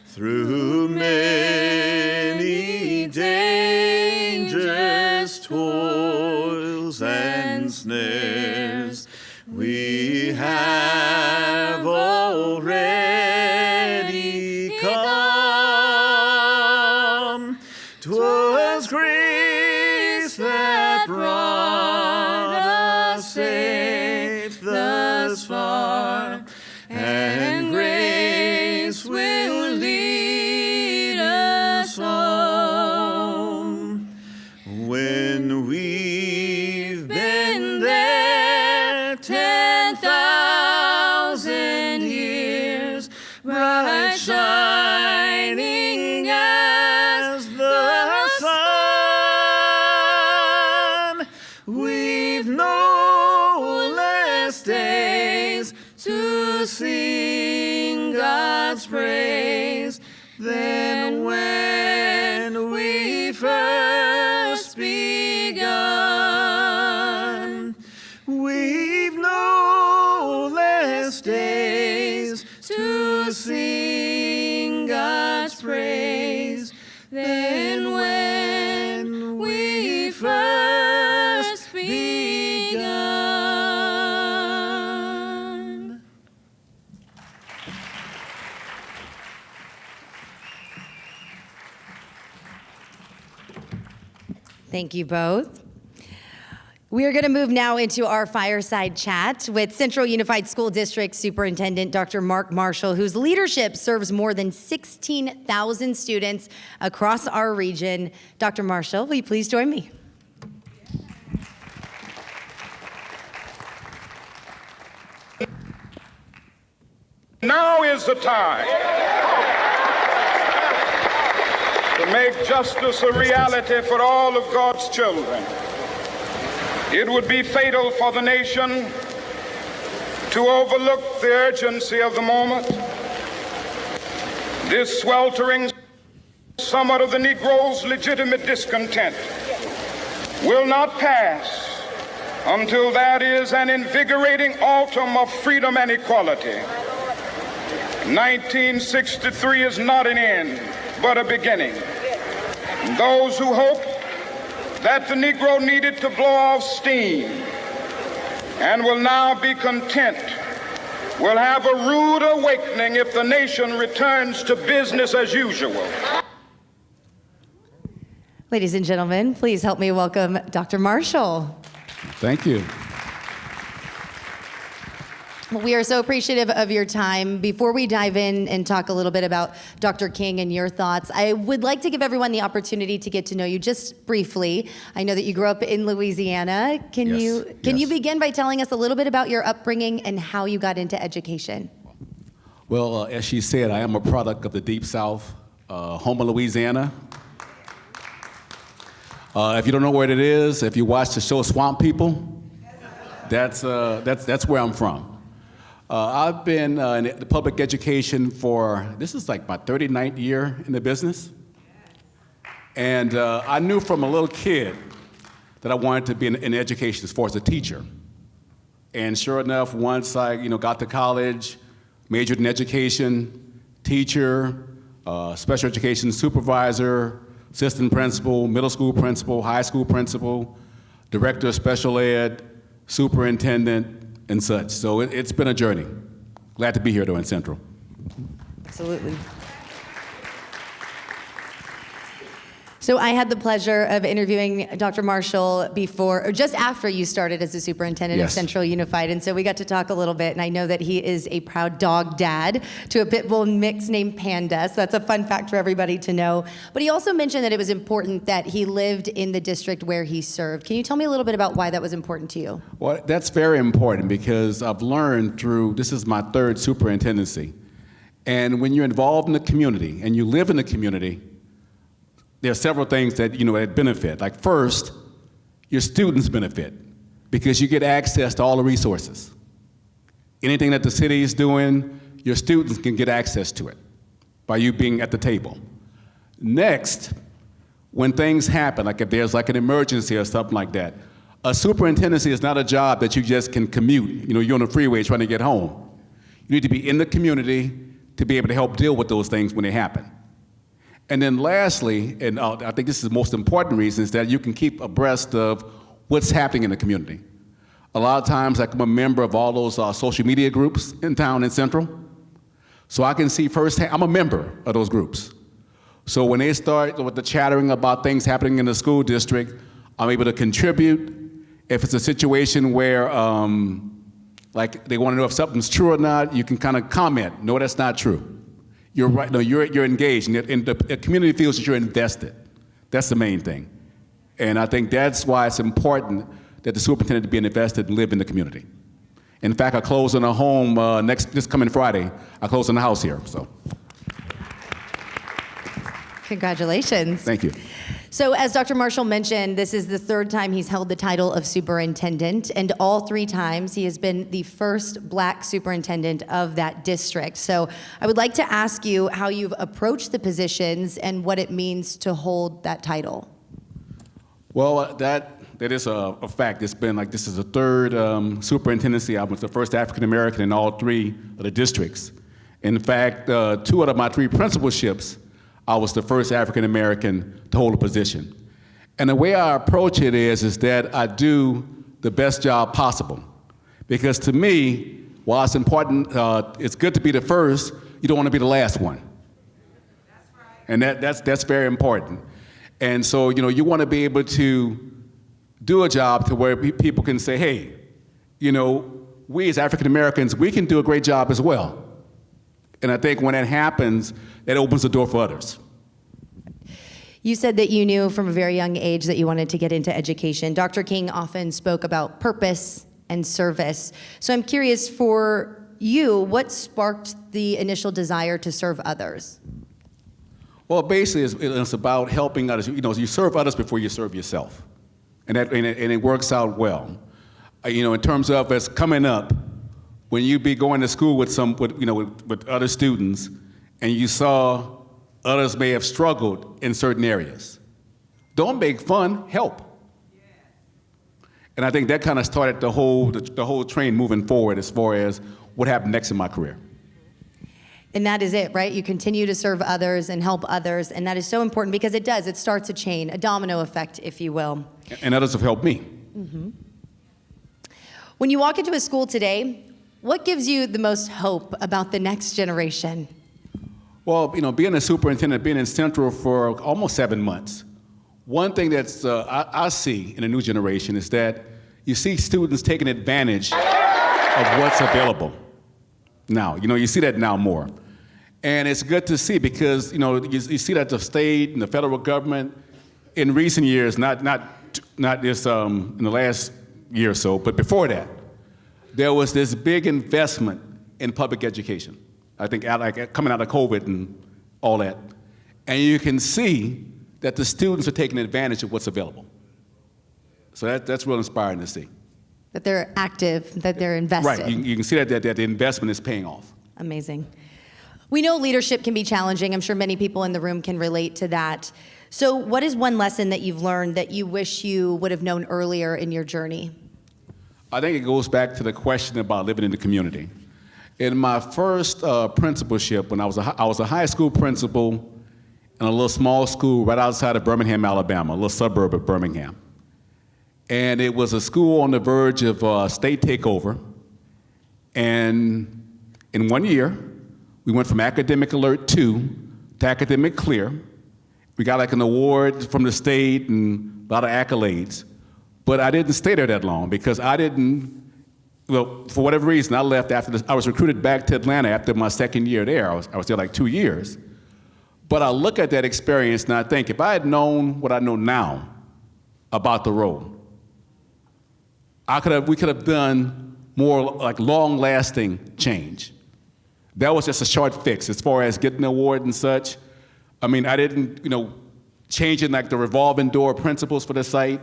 Through many dangers, toils, and snares, we have already come. 'Twas grace that brought us safe thus far, and grace will lead us home. When we've been there 10,000 years, bright shining as the sun, we've no less days to sing God's praise than when we first begun. We've no less days to sing God's praise than when we first begun. Thank you both. We are going to move now into our fireside chat with Central Unified School District Superintendent Dr. Mark Marshall, whose leadership serves more than 16,000 students across our region. Dr. Marshall, will you please join me? Now is the time to make justice a reality for all of God's children. It would be fatal for the nation to overlook the urgency of the moment. This sweltering summer of the Negro's legitimate discontent will not pass until that is an invigorating autumn of freedom and equality. 1963 is not an end, but a beginning. Those who hope that the Negro needed to blow off steam and will now be content will have a rude awakening if the nation returns to business as usual. Ladies and gentlemen, please help me welcome Dr. Marshall. Thank you. Well, we are so appreciative of your time. Before we dive in and talk a little bit about Dr. King and your thoughts, I would like to give everyone the opportunity to get to know you just briefly. I know that you grew up in Louisiana. Can you begin by telling us a little bit about your upbringing and how you got into education? Well, as she said, I am a product of the Deep South, home of Louisiana. If you don't know where it is, if you watch the show Swamp People, that's where I'm from. I've been in the public education for, this is like my 39th year in the business. And I knew from a little kid that I wanted to be in education as far as a teacher. And sure enough, once I got to college, majored in education, teacher, special education supervisor, assistant principal, middle school principal, high school principal, director of special ed, superintendent, and such. So it's been a journey. Glad to be here, though, in Central. Absolutely. So I had the pleasure of interviewing Dr. Marshall before, or just after you started as the superintendent of Yes. Central Unified, and so we got to talk a little bit, and I know that he is a proud dog dad to a pit bull mix named Panda, so that's a fun fact for everybody to know. But he also mentioned that it was important that he lived in the district where he served. Can you tell me a little bit about why that was important to you? Well, that's very important because I've learned through, this is my third superintendency, and when you're involved in the community and you live in the community, there are several things that that benefit. Like first, your students benefit because you get access to all the resources. Anything that the city is doing, your students can get access to it by you being at the table. Next, when things happen, like if there's like an emergency or something like that, a superintendency is not a job that you just can commute. You're on the freeway trying to get home. You need to be in the community to be able to help deal with those things when they happen. And then lastly, and I think this is the most important reason, is that you can keep abreast of what's happening in the community. A lot of times, I'm a member of all those social media groups in town in Central. So I can see firsthand, I'm a member of those groups. So when they start with the chattering about things happening in the school district, I'm able to contribute. If it's a situation where, like they want to know if something's true or not, you can kind of comment, no, that's not true. You're right. No, you're engaged, and the community feels that you're invested. That's the main thing, and I think that's why it's important that the superintendent be invested and live in the community. In fact, I close on a home this coming Friday. I close on a house here. So, Congratulations. thank you. So as Dr. Marshall mentioned, this is the third time he's held the title of superintendent, and all three times he has been the first Black superintendent of that district. So I would like to ask you how you've approached the positions and what it means to hold that title. Well, that is a fact. It's been like this is the third superintendency. I was the first African American in all three of the districts. In fact, 2 out of my 3 principalships, I was the first African American to hold a position. And the way I approach it is that I do the best job possible. Because to me, while it's important, it's good to be the first, you don't want to be the last one. And that's very important. And so, you want to be able to do a job to where people can say, hey, we as African Americans, we can do a great job as well. And I think when that happens, that opens the door for others. You said that you knew from a very young age that you wanted to get into education. Dr. King often spoke about purpose and service. So I'm curious for you, what sparked the initial desire to serve others? Well, basically, it's about helping others. You serve others before you serve yourself. And it works out well. In terms of us coming up, when you be going to school with other students, and you saw others may have struggled in certain areas, don't make fun, help. And I think that kind of started the whole train moving forward as far as what happened next in my career. And that is it, right? You continue to serve others and help others, and that is so important because it starts a chain, a domino effect, if you will. And others have helped me. Mm-hmm. When you walk into a school today, what gives you the most hope about the next generation? Well, being a superintendent, being in Central for almost 7 months, one thing that's I see in a new generation is that you see students taking advantage of what's available now. You see that now more. And it's good to see because, you see that the state and the federal government in recent years, not just in the last year or so, but before that, there was this big investment in public education. I think coming out of COVID and all that. And you can see that the students are taking advantage of what's available. So that's real inspiring to see. That they're active, that they're invested. Right, you can see that the investment is paying off. Amazing. We know leadership can be challenging. I'm sure many people in the room can relate to that. So what is one lesson that you've learned that you wish you would have known earlier in your journey? I think it goes back to the question about living in the community. In my first principalship, when I was a high school principal in a little small school right outside of Birmingham, Alabama, a little suburb of Birmingham. And it was a school on the verge of state takeover. And in 1 year, we went from academic alert 2 to academic clear. We got like an award from the state and a lot of accolades. But I didn't stay there that long because for whatever reason, I left after this. I was recruited back to Atlanta after my second year there. I was there like 2 years. But I look at that experience and I think if I had known what I know now about the role, we could have done more like long-lasting change. That was just a short fix as far as getting the award and such. I mean, I didn't, changing like the revolving door principles for the site.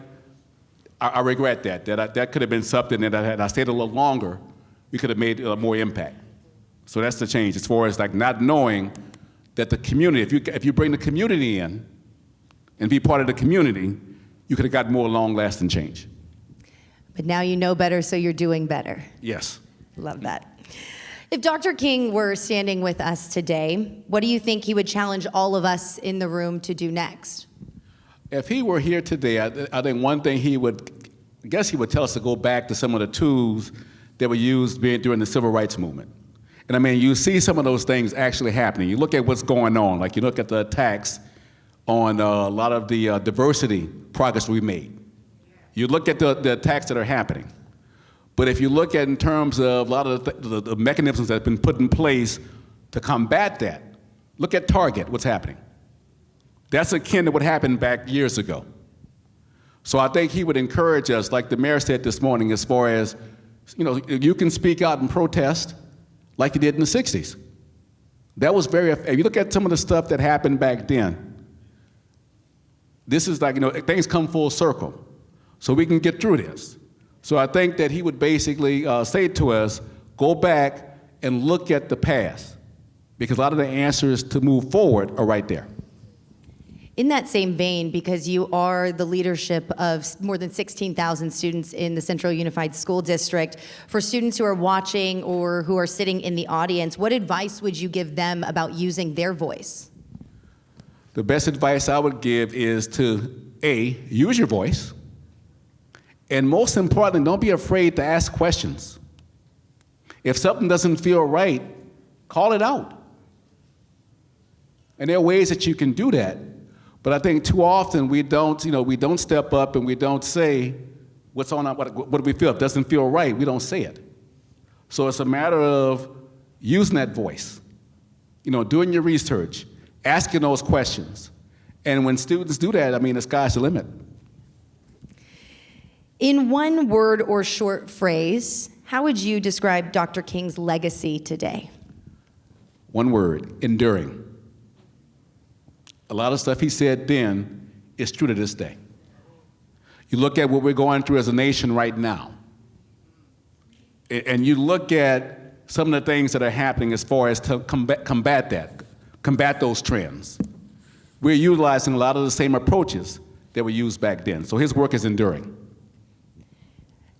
I regret that. That could have been something that had I stayed a little longer, we could have made more impact. So that's the change as far as like not knowing that the community, if you bring the community in and be part of the community, you could have got more long-lasting change. But now you know better, so you're doing better. Yes. Love that. If Dr. King were standing with us today, what do you think he would challenge all of us in the room to do next? If he were here today, I think one thing he would tell us to go back to some of the tools that were used during the Civil Rights Movement. And I mean, you see some of those things actually happening. You look at what's going on, like you look at the attacks on a lot of the diversity progress we made. You look at the attacks that are happening. But if you look at in terms of a lot of the mechanisms that have been put in place to combat that, look at Target, what's happening. That's akin to what happened back years ago. So I think he would encourage us, like the mayor said this morning, as far as, you can speak out and protest like you did in the 60s. That was if you look at some of the stuff that happened back then, this is like, things come full circle. So we can get through this. So I think that he would basically say to us, go back and look at the past, because a lot of the answers to move forward are right there. In that same vein, because you are the leadership of more than 16,000 students in the Central Unified School District, for students who are watching or who are sitting in the audience, what advice would you give them about using their voice? The best advice I would give is to, A, use your voice, and most importantly, don't be afraid to ask questions. If something doesn't feel right, call it out. And there are ways that you can do that. But I think too often we don't step up and we don't say what's on our, what do we feel? If it doesn't feel right, we don't say it. So it's a matter of using that voice, doing your research, asking those questions. And when students do that, the sky's the limit. In one word or short phrase, how would you describe Dr. King's legacy today? One word, enduring. A lot of stuff he said then is true to this day. You look at what we're going through as a nation right now, and you look at some of the things that are happening as far as to combat those trends. We're utilizing a lot of the same approaches that were used back then. So his work is enduring.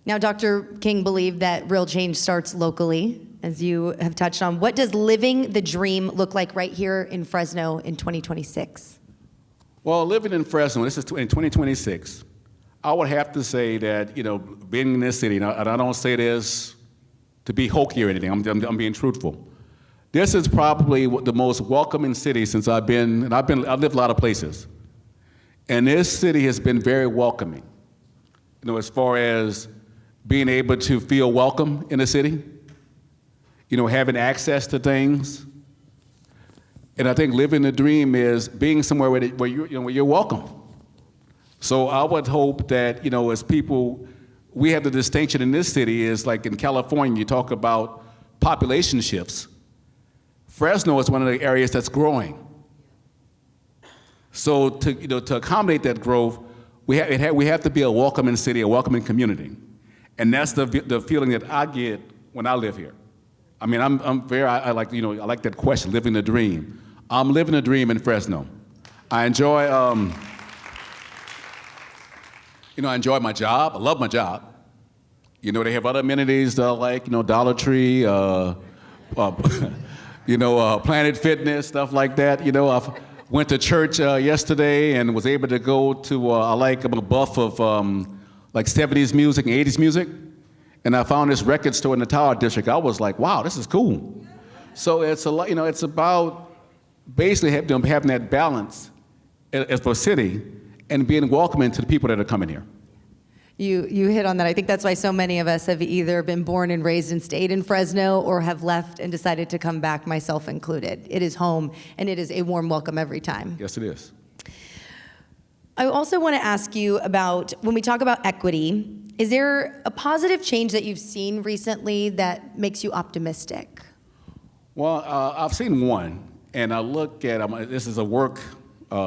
Now, Dr. King believed that real change starts locally, as you have touched on. What does living the dream look like right here in Fresno in 2026? Well, living in Fresno, this is in 2026, I would have to say that, being in this city, and I don't say this to be hokey or anything, I'm being truthful. This is probably the most welcoming city since I've lived a lot of places. And this city has been very welcoming, as far as being able to feel welcome in the city, having access to things. And I think living the dream is being somewhere where you're welcome. So I would hope that, as people, we have the distinction in this city is like in California, you talk about population shifts. Fresno is one of the areas that's growing. So to accommodate that growth, we have to be a welcoming city, a welcoming community. And that's the feeling that I get when I live here. I like that question, living the dream. I'm living a dream in Fresno. I enjoy, I enjoy my job. I love my job. They have other amenities like, Dollar Tree, Planet Fitness, stuff like that. I went to church yesterday and was able to go to, I'm a buff of like 70s music and 80s music. And I found this record store in the Tower District. I was like, wow, this is cool. So it's it's about basically having that balance as for a city and being welcoming to the people that are coming here. You hit on that. I think that's why so many of us have either been born and raised and stayed in Fresno or have left and decided to come back, myself included. It is home, and it is a warm welcome every time. Yes, it is. I also want to ask you about, when we talk about equity, is there a positive change that you've seen recently that makes you optimistic? Well, I've seen one, and I look at, this is a work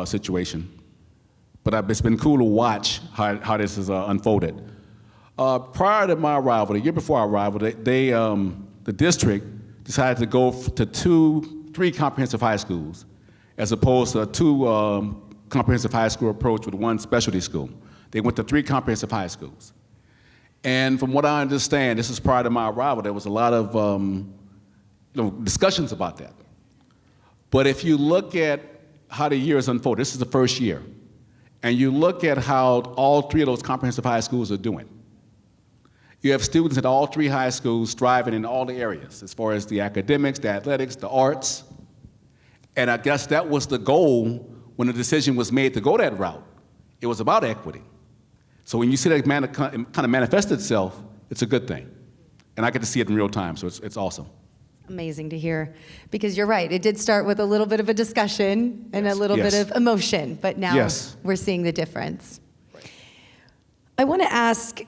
situation, but it's been cool to watch how this has unfolded. Prior to my arrival, the year before I arrived, the district decided to go to 3 comprehensive high schools, as opposed to a 2 comprehensive high school approach with 1 specialty school. They went to 3 comprehensive high schools. And from what I understand, this is prior to my arrival, there was a lot of discussions about that. But if you look at how the year has unfolded, this is the first year, and you look at how all 3 of those comprehensive high schools are doing. You have students at all 3 high schools striving in all the areas, as far as the academics, the athletics, the arts. And I guess that was the goal when the decision was made to go that route. It was about equity. So when you see that kind of manifest itself, it's a good thing. And I get to see it in real time, so it's awesome. Amazing to hear, because you're right. It did start with a little bit of a discussion and a little bit of emotion, but now we're seeing the difference. Right. I want to ask,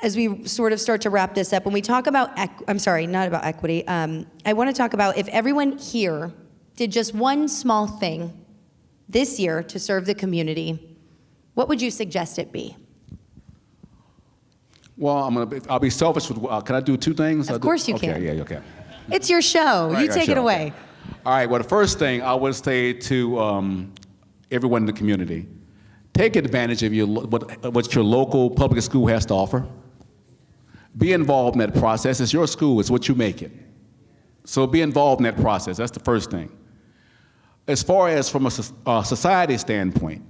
as we sort of start to wrap this up, when we talk about, I'm sorry, not about equity, I want to talk about if everyone here did just one small thing this year to serve the community, what would you suggest it be? Well, I'll be selfish with, can I do two things? Of course you can. Okay, yeah, okay. It's your show. Right, You take it away. Okay. All right, well, the first thing I would say to everyone in the community, take advantage of what your local public school has to offer. Be involved in that process. It's your school, it's what you make it. So be involved in that process. That's the first thing. As far as from a society standpoint,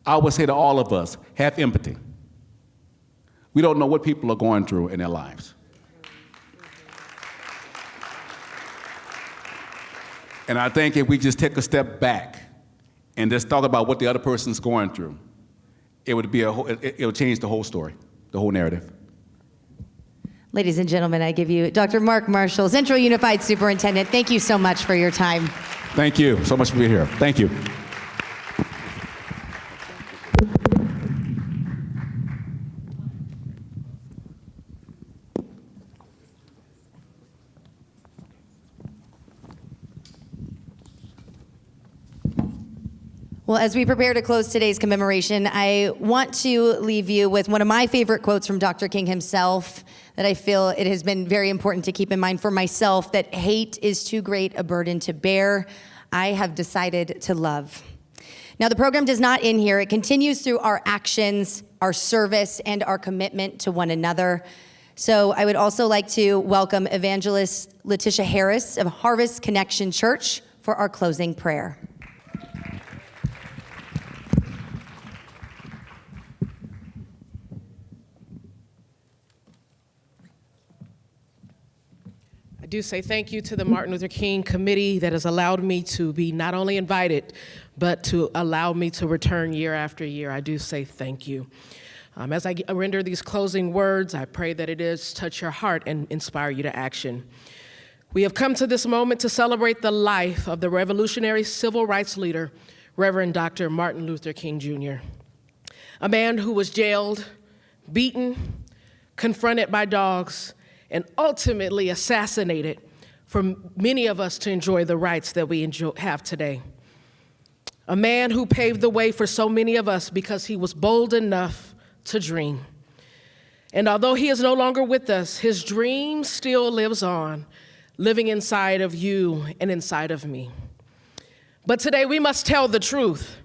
I would say to all of us, have empathy. We don't know what people are going through in their lives. And I think if we just take a step back and just talk about what the other person's going through, it would change the whole story, the whole narrative. Ladies and gentlemen, I give you Dr. Mark Marshall, Central Unified Superintendent. Thank you so much for your time. Thank you so much for being here. Thank you. Well, as we prepare to close today's commemoration, I want to leave you with one of my favorite quotes from Dr. King himself that I feel it has been very important to keep in mind for myself, that hate is too great a burden to bear. I have decided to love. Now, the program does not end here. It continues through our actions, our service, and our commitment to one another. So I would also like to welcome Evangelist Letitia Harris of Harvest Connection Church for our closing prayer. I do say thank you to the Martin Luther King Committee that has allowed me to be not only invited, but to allow me to return year after year. I do say thank you. As I render these closing words, I pray that it is touch your heart and inspire you to action. We have come to this moment to celebrate the life of the revolutionary civil rights leader, Reverend Dr. Martin Luther King Jr., a man who was jailed, beaten, confronted by dogs, and ultimately assassinated for many of us to enjoy the rights that we have today. A man who paved the way for so many of us because he was bold enough to dream. And although he is no longer with us, his dream still lives on, living inside of you and inside of me. But today we must tell the truth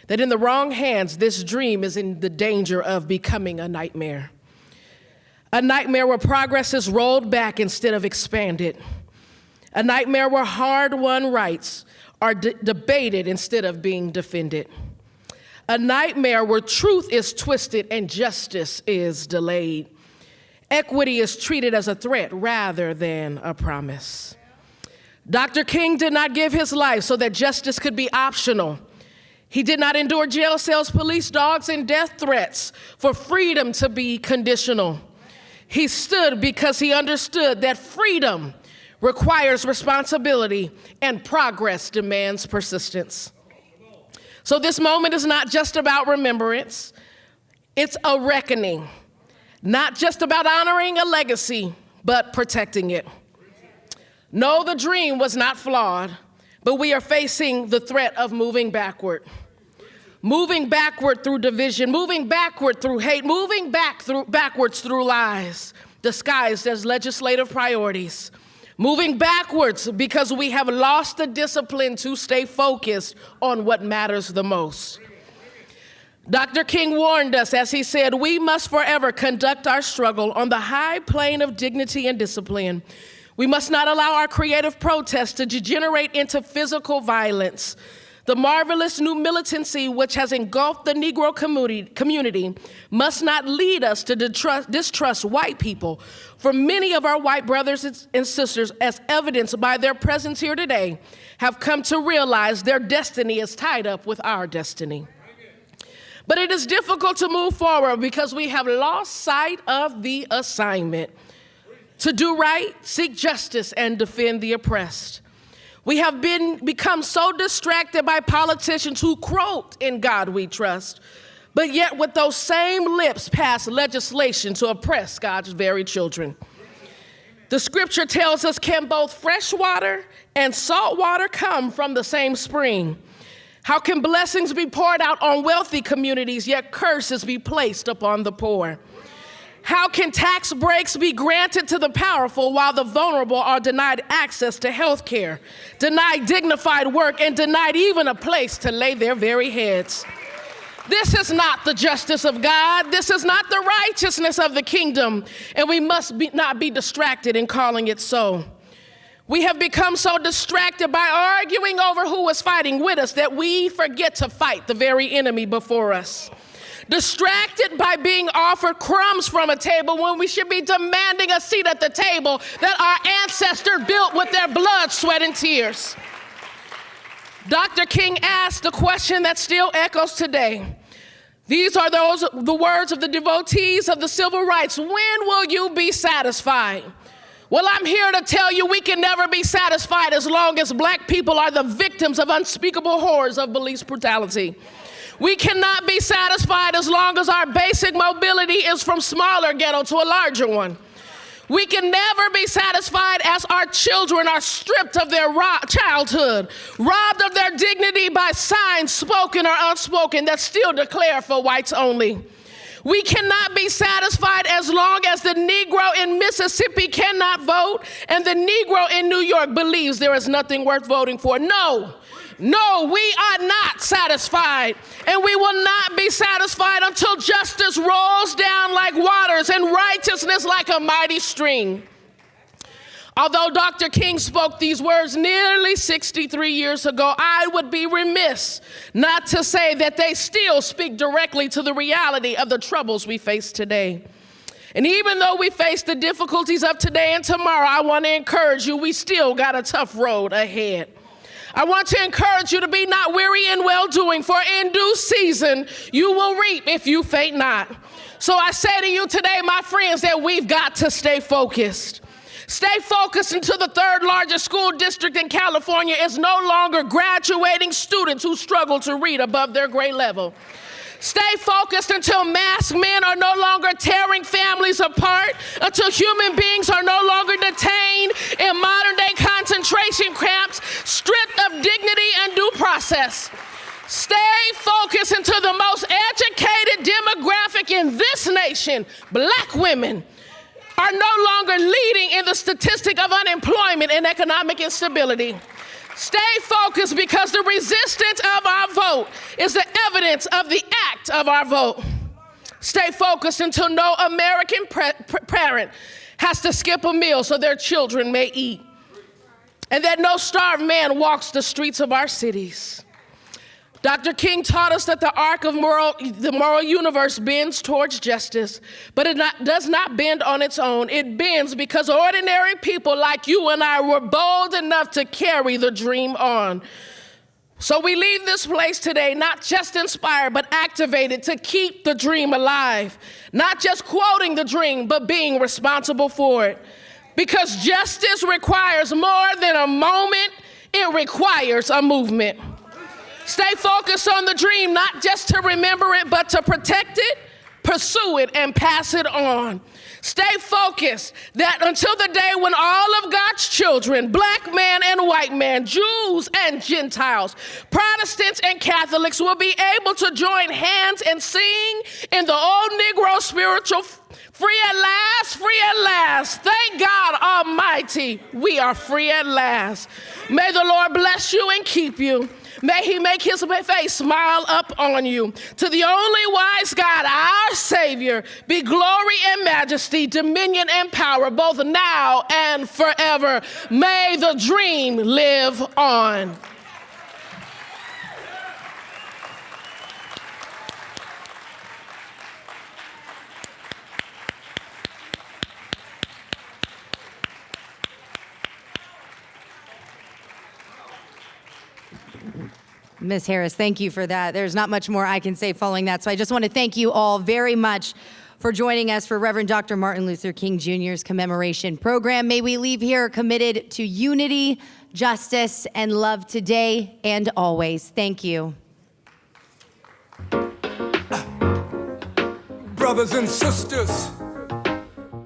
that in the wrong hands, this dream is in the danger of becoming a nightmare. A nightmare where progress is rolled back instead of expanded. A nightmare where hard-won rights are debated instead of being defended. A nightmare where truth is twisted and justice is delayed. Equity is treated as a threat rather than a promise. Dr. King did not give his life so that justice could be optional. He did not endure jail cells, police dogs, and death threats for freedom to be conditional. He stood because he understood that freedom requires responsibility and progress demands persistence. So this moment is not just about remembrance, it's a reckoning. Not just about honoring a legacy, but protecting it. No, the dream was not flawed, but we are facing the threat of moving backward. Moving backward through division, moving backward through hate, moving backwards through lies, disguised as legislative priorities. Moving backwards because we have lost the discipline to stay focused on what matters the most. Dr. King warned us, as he said, we must forever conduct our struggle on the high plane of dignity and discipline. We must not allow our creative protest to degenerate into physical violence. The marvelous new militancy which has engulfed the Negro community must not lead us to distrust white people. For many of our white brothers and sisters, as evidenced by their presence here today, have come to realize their destiny is tied up with our destiny. But it is difficult to move forward because we have lost sight of the assignment to do right, seek justice, and defend the oppressed. We have become so distracted by politicians who quote, "In God we trust," but yet with those same lips pass legislation to oppress God's very children. The scripture tells us, can both fresh water and salt water come from the same spring? How can blessings be poured out on wealthy communities, yet curses be placed upon the poor? How can tax breaks be granted to the powerful while the vulnerable are denied access to health care, denied dignified work, and denied even a place to lay their very heads? This is not the justice of God. This is not the righteousness of the kingdom, and we must not be distracted in calling it so. We have become so distracted by arguing over who is fighting with us that we forget to fight the very enemy before us. Distracted by being offered crumbs from a table when we should be demanding a seat at the table that our ancestors built with their blood, sweat, and tears. Dr. King asked the question that still echoes today. These are the words of the devotees of the civil rights. When will you be satisfied? Well, I'm here to tell you we can never be satisfied as long as black people are the victims of unspeakable horrors of police brutality. We cannot be satisfied as long as our basic mobility is from smaller ghetto to a larger one. We can never be satisfied as our children are stripped of their childhood, robbed of their dignity by signs spoken or unspoken that still declare for whites only. We cannot be satisfied as long as the Negro in Mississippi cannot vote and the Negro in New York believes there is nothing worth voting for. No, we are not satisfied, and we will not be satisfied until justice rolls down like waters and righteousness like a mighty stream. Although Dr. King spoke these words nearly 63 years ago, I would be remiss not to say that they still speak directly to the reality of the troubles we face today. And even though we face the difficulties of today and tomorrow, I want to encourage you, we still got a tough road ahead. I want to encourage you to be not weary in well-doing, for in due season you will reap if you faint not. So I say to you today, my friends, that we've got to stay focused. Stay focused until the third largest school district in California is no longer graduating students who struggle to read above their grade level. Stay focused until masked men are no longer tearing families apart, until human beings are no longer detained in modern-day concentration camps, stripped of dignity and due process. Stay focused until the most educated demographic in this nation, black women, are no longer leading in the statistic of unemployment and economic instability. Stay focused because the resistance of our vote is the evidence of the act of our vote. Stay focused until no American parent has to skip a meal so their children may eat, and that no starved man walks the streets of our cities. Dr. King taught us that the arc of the moral universe bends towards justice, but it does not bend on its own. It bends because ordinary people like you and I were bold enough to carry the dream on. So we leave this place today not just inspired, but activated to keep the dream alive. Not just quoting the dream, but being responsible for it. Because justice requires more than a moment, it requires a movement. Stay focused on the dream, not just to remember it, but to protect it, pursue it, and pass it on. Stay focused that until the day when all of God's children, black man and white man, Jews and Gentiles, Protestants and Catholics, will be able to join hands and sing in the old Negro spiritual, free at last, free at last. Thank God Almighty, we are free at last. May the Lord bless you and keep you. May he make his face smile up on you. To the only wise God, our Savior, be glory and majesty, dominion and power, both now and forever. May the dream live on. Ms. Harris, thank you for that. There's not much more I can say following that. So I just want to thank you all very much for joining us for Reverend Dr. Martin Luther King Jr.'s commemoration program. May we leave here committed to unity, justice, and love today and always. Thank you. Brothers and sisters,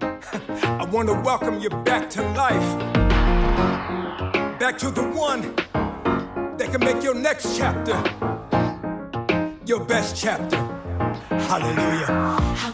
I want to welcome you back to life, back to the one that they can make your next chapter your best chapter. Hallelujah. How